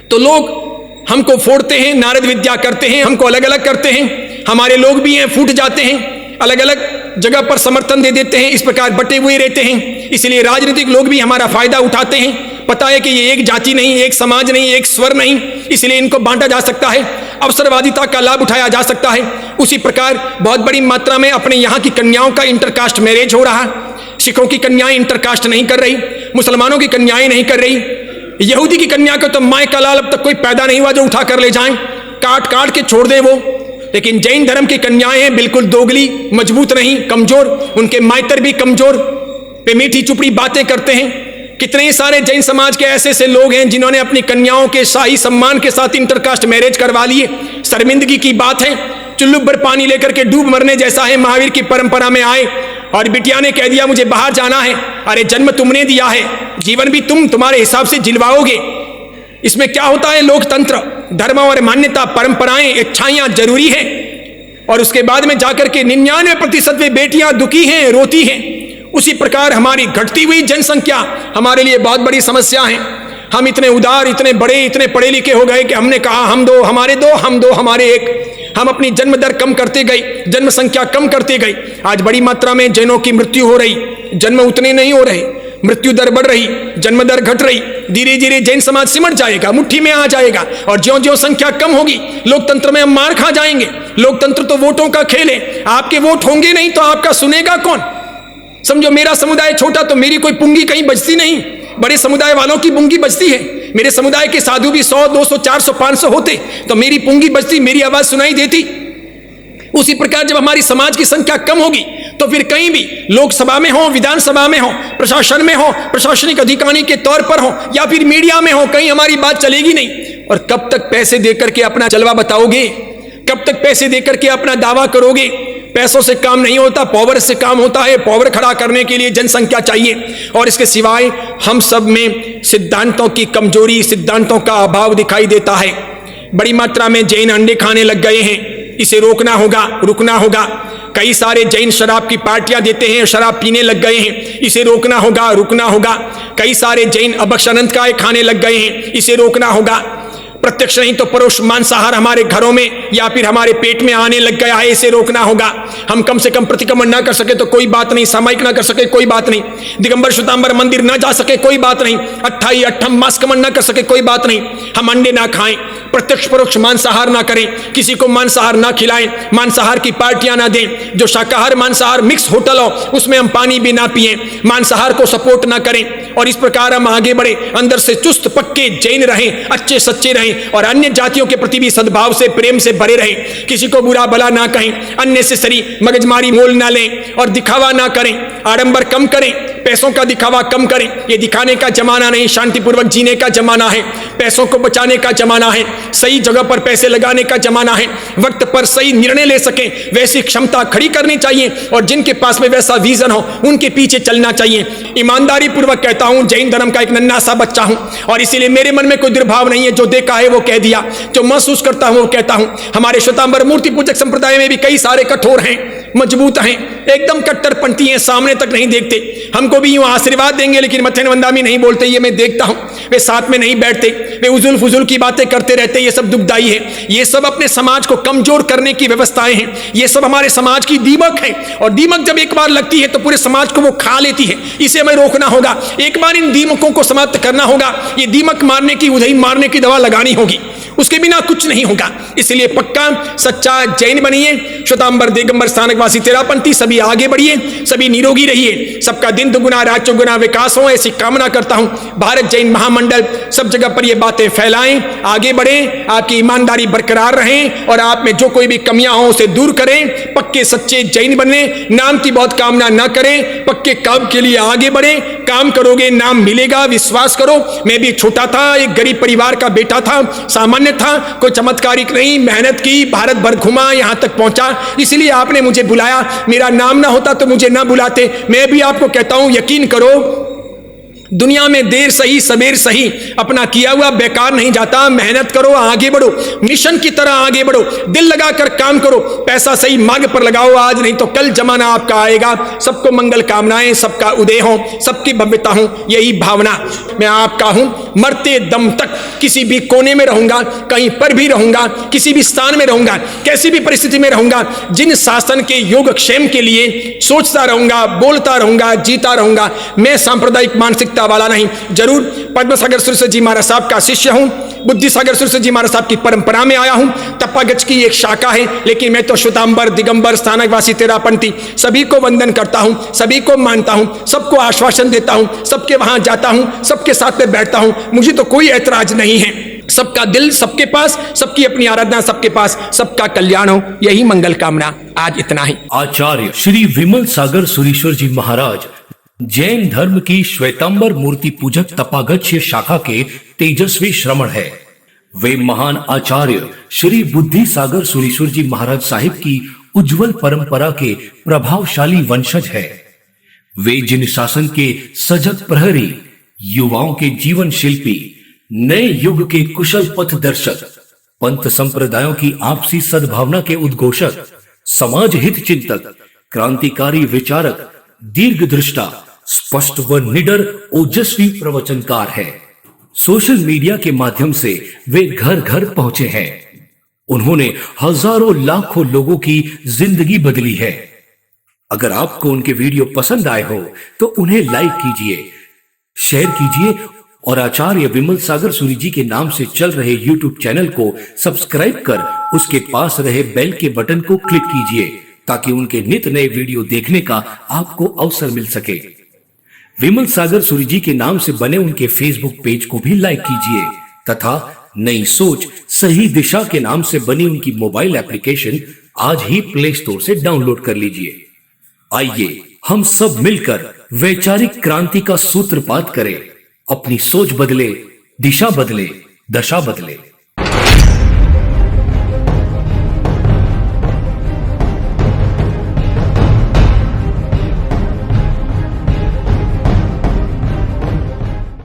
तो लोग हमको फोड़ते हैं, नारद विद्या करते हैं, हमको अलग अलग करते हैं। हमारे लोग भी हैं, फूट जाते हैं, अलग अलग जगह पर समर्थन दे देते हैं, इस प्रकार बटे हुए रहते हैं। इसलिए राजनीतिक लोग भी हमारा फायदा उठाते हैं। पता है कि ये एक जाति नहीं, एक समाज नहीं, एक स्वर नहीं, इसलिए इनको बांटा जा सकता है, अवसरवादिता का लाभ उठाया जा सकता है। उसी प्रकार बहुत बड़ी मात्रा में अपने यहाँ की कन्याओं का इंटरकास्ट मैरिज हो रहा। सिखों की कन्याएं इंटरकास्ट नहीं कर रही, मुसलमानों की कन्याएं नहीं कर रही, यहूदी की कन्या को तो माए का लाल अब तक कोई पैदा नहीं हुआ जो उठा कर ले जाएं, काट काट के छोड़ दे वो। लेकिन जैन धर्म की कन्याएं हैं बिल्कुल दोगली, मजबूत नहीं, कमजोर, उनके मायतर भी कमजोर, पे मीठी चुपड़ी बातें करते हैं। कितने ही सारे जैन समाज के ऐसे ऐसे लोग हैं जिन्होंने अपनी कन्याओं के शाही सम्मान के साथ इंटरकास्ट मैरिज करवा लिए। शर्मिंदगी की बात है, चुल्लू भर पानी लेकर के डूब मरने जैसा है। महावीर की परंपरा में आए और बिटिया ने कह दिया मुझे बाहर जाना है। अरे जन्म तुमने दिया है, जीवन भी तुम्हारे हिसाब से जिलवाओगे। इसमें क्या होता है, लोकतंत्र, धर्म और मान्यता, परंपराएं, इच्छाएं जरूरी है, और उसके बाद में जाकर के 99% वे बेटियां दुखी हैं, रोती हैं। उसी प्रकार हमारी घटती हुई जनसंख्या हमारे लिए बहुत बड़ी समस्या है। हम इतने उदार, इतने बड़े, इतने पढ़े लिखे हो गए कि हमने कहा हम दो हमारे दो, हम दो हमारे एक। हम अपनी जन्म दर कम करते गए, जन्म संख्या कम करते गए। आज बड़ी मात्रा में जैनों की मृत्यु हो रही, जन्म उतने नहीं हो रहे, मृत्यु दर बढ़ रही, जन्म दर घट रही। धीरे धीरे जैन समाज सिमट जाएगा, मुट्ठी में आ जाएगा, और ज्यों ज्यों संख्या कम होगी लोकतंत्र में हम मार खा जाएंगे। लोकतंत्र तो वोटों का खेल है, आपके वोट होंगे नहीं तो आपका सुनेगा कौन। समझो मेरा समुदाय छोटा तो मेरी कोई पुंगी कहीं बजती नहीं, बड़े समुदाय वालों की पुंगी बजती है। मेरे समुदाय के साधु भी 100, 200, 400, 500 होते तो मेरी पुंगी बजती, मेरी आवाज सुनाई देती। उसी प्रकार जब हमारी समाज की संख्या कम होगी तो फिर कहीं भी लोकसभा में हो, विधानसभा में हो, प्रशासन में हो, प्रशासनिक अधिकारी के तौर पर हो, या फिर मीडिया में हो, कहीं हमारी बात चलेगी नहीं। और कब तक पैसे देकर के अपना जलवा बताओगे, कब तक पैसे देकर के अपना दावा करोगे। पैसों से काम नहीं होता, पावर से काम होता है। पावर खड़ा करने के लिए जनसंख्या चाहिए, और इसके सिवाय हम सब में सिद्धांतों की कमजोरी, सिद्धांतों का अभाव दिखाई देता है। बड़ी मात्रा में जैन अंडे खाने लग गए हैं, इसे रोकना होगा, रुकना होगा। कई सारे जैन शराब की पार्टियां देते हैं, शराब पीने लग गए हैं, इसे रोकना होगा, रुकना होगा। कई सारे जैन अभक्ष अनंत काय खाने लग गए हैं, इसे रोकना होगा। प्रत्यक्ष नहीं तो परोक्ष मांसाहार हमारे घरों में या फिर हमारे पेट में आने लग गया है, इसे रोकना होगा। हम कम से कम प्रतिक्रमण ना कर सके तो कोई बात नहीं, सामायिक ना कर सके कोई बात नहीं, दिगंबर श्वेतांबर मंदिर ना जा सके कोई बात नहीं, अट्ठाई अट्ठम मास्कमन ना कर सके कोई बात नहीं। हम अंडे ना खाएं, प्रत्यक्ष परोक्ष मांसाहार ना करें, किसी को मांसाहार ना खिलाएं, मांसाहार की पार्टियां ना दें। जो शाकाहार मांसाहार मिक्स होटल हो उसमें हम पानी भी ना पिए, मांसाहार को सपोर्ट ना करें। और इस प्रकार हम आगे बढ़े, अंदर से चुस्त पक्के जैन रहें, अच्छे सच्चे रहें और अन्य जातियों के प्रति भी सद्भाव से प्रेम से भरे रहें। किसी को बुरा भला ना कहें, अननेसेसरी मगजमारी मोल ना लें और दिखावा ना करें, आडंबर कम करें, पैसों का दिखावा कम करें। ये दिखाने का जमाना नहीं, शांतिपूर्वक जीने का जमाना है, पैसों को बचाने का जमाना है, सही जगह पर पैसे लगाने का जमाना है, वक्त पर सही निर्णय ले सकें वैसी क्षमता खड़ी करनी चाहिए और जिनके पास में वैसा विजन हो उनके पीछे चलना चाहिए। ईमानदारी पूर्वक कहता हूं, जैन धर्म का एक नन्हा सा बच्चा हूं और इसीलिए मेरे मन में कोई दुर्भाव नहीं है। जो देखा है वो कह दिया, जो महसूस करता हूं वो कहता हूं। हमारे श्वेतांबर मूर्ति पूजक संप्रदाय में भी कई सारे कठोर हैं, मजबूत हैं, एकदम कट्टरपंथी हैं, सामने तक नहीं देखते। हमको भी यूं आशीर्वाद देंगे लेकिन मत्थन वंदामी नहीं बोलते, ये मैं देखता हूं। वे साथ में नहीं बैठते, वे उजुल फुजुल की बातें करते रहते। ये सब दुखदाई है। ये सब अपने समाज को कमजोर करने की व्यवस्थाएं हैं। ये सब हमारे समाज की दीमक है और दीमक जब एक बार लगती है तो पूरे समाज को वो खा लेती है। इसे हमें रोकना होगा, एक बार इन दीमकों को समाप्त करना होगा। ये दीमक मारने की, उधई मारने की दवा लगानी होगी, उसके बिना कुछ नहीं होगा। इसलिए पक्का सच्चा जैन बनिए, श्वेतांबर दिगंबर स्थानकवासी तेरापंथी सभी आगे बढ़िए, सभी निरोगी रहिए, सबका दिन दुगुना रात चौगुना विकास हो, ऐसी कामना करता हूं। भारत जैन महामंडल सब जगह पर ये बातें फैलाएं, आगे बढ़े, आपकी ईमानदारी बरकरार रहें और आप में जो कोई भी कमियां हो उसे दूर करें। पक्के सच्चे जैन बने, नाम की बहुत कामना ना करें, पक्के काम के लिए आगे बढ़े। काम करोगे नाम मिलेगा, विश्वास करो। मैं भी छोटा था, एक गरीब परिवार का बेटा था, सामान्य था, कोई चमत्कारिक नहीं, मेहनत की, भारत भर घुमा, यहां तक पहुंचा। इसलिए आपने मुझे बुलाया, मेरा नाम ना होता तो मुझे ना बुलाते। मैं भी आपको कहता हूं, यकीन करो, दुनिया में देर सही सबेर सही, अपना किया हुआ बेकार नहीं जाता। मेहनत करो, आगे बढ़ो, मिशन की तरह आगे बढ़ो, दिल लगाकर काम करो, पैसा सही मार्ग पर लगाओ, आज नहीं तो कल जमाना आपका आएगा। सबको मंगल कामनाएं, सबका उदय हो, सबकी भव्यता हो, यही भावना मैं आपका हूं। मरते दम तक किसी भी कोने में रहूंगा, कहीं पर भी रहूंगा, किसी भी स्थान में रहूंगा, कैसी भी परिस्थिति में रहूंगा, जिन शासन के योगक्षेम के लिए सोचता रहूंगा, बोलता रहूंगा, जीता रहूंगा। मैं सांप्रदायिक मानसिकता वाला नहीं, जरूर पद्म सागर सुरसर जी महाराज साहब का शिष्य हूं, बुद्धि सागर सुरसर जी महाराज साहब की परंपरा में आया हूं, तप्पागच की एक शाखा है, लेकिन मैं तो श्वेतांबर दिगंबर स्थानकवासी तेरापंथी सभी को वंदन करता हूं, सभी को मानता हूं, सबको आश्वासन देता हूं, सबके वहां जाता हूं, सबके साथ में बैठता हूं, मुझे तो कोई ऐतराज नहीं है। सबका दिल सबके पास, सबकी अपनी आराधना सबके पास, सबका कल्याण हो, यही मंगल कामना। आज इतना ही। आचार्य श्री विमल सागर सुरीश्वर जी महाराज जैन धर्म की श्वेतांबर मूर्ति पूजक तपागच्य शाखा के तेजस्वी श्रमण है। वे महान आचार्य श्री बुद्धि सागर सुरीश्वर जी महाराज साहिब की उज्जवल परंपरा के प्रभावशाली वंशज है। वे जिन शासन के सजग प्रहरी, युवाओं के जीवन शिल्पी, नए युग के कुशल पथ दर्शक, पंथ संप्रदायों की आपसी सद्भावना के उद्घोषक, समाज हित चिंतक, क्रांतिकारी विचारक, दीर्घ दृष्टा, स्पष्ट व निडर ओजस्वी प्रवचनकार है। सोशल मीडिया के माध्यम से वे घर घर पहुंचे हैं। उन्होंने हजारों लाखों लोगों की जिंदगी बदली है। अगर आपको उनके वीडियो पसंद आए हो तो उन्हें लाइक कीजिए, शेयर कीजिए और आचार्य विमल सागर सूरी जी के नाम से चल रहे YouTube चैनल को सब्सक्राइब कर उसके पास रहे बेल के बटन को क्लिक कीजिए ताकि उनके नित नए वीडियो देखने का आपको अवसर मिल सके। विमल सागर सूरी जी के नाम से बने उनके फेसबुक पेज को भी लाइक कीजिए तथा नई सोच सही दिशा के नाम से बनी उनकी मोबाइल एप्लीकेशन आज ही प्ले स्टोर से डाउनलोड कर लीजिए। आइए हम सब मिलकर वैचारिक क्रांति का सूत्रपात करें, अपनी सोच बदले, दिशा बदले, दशा बदले।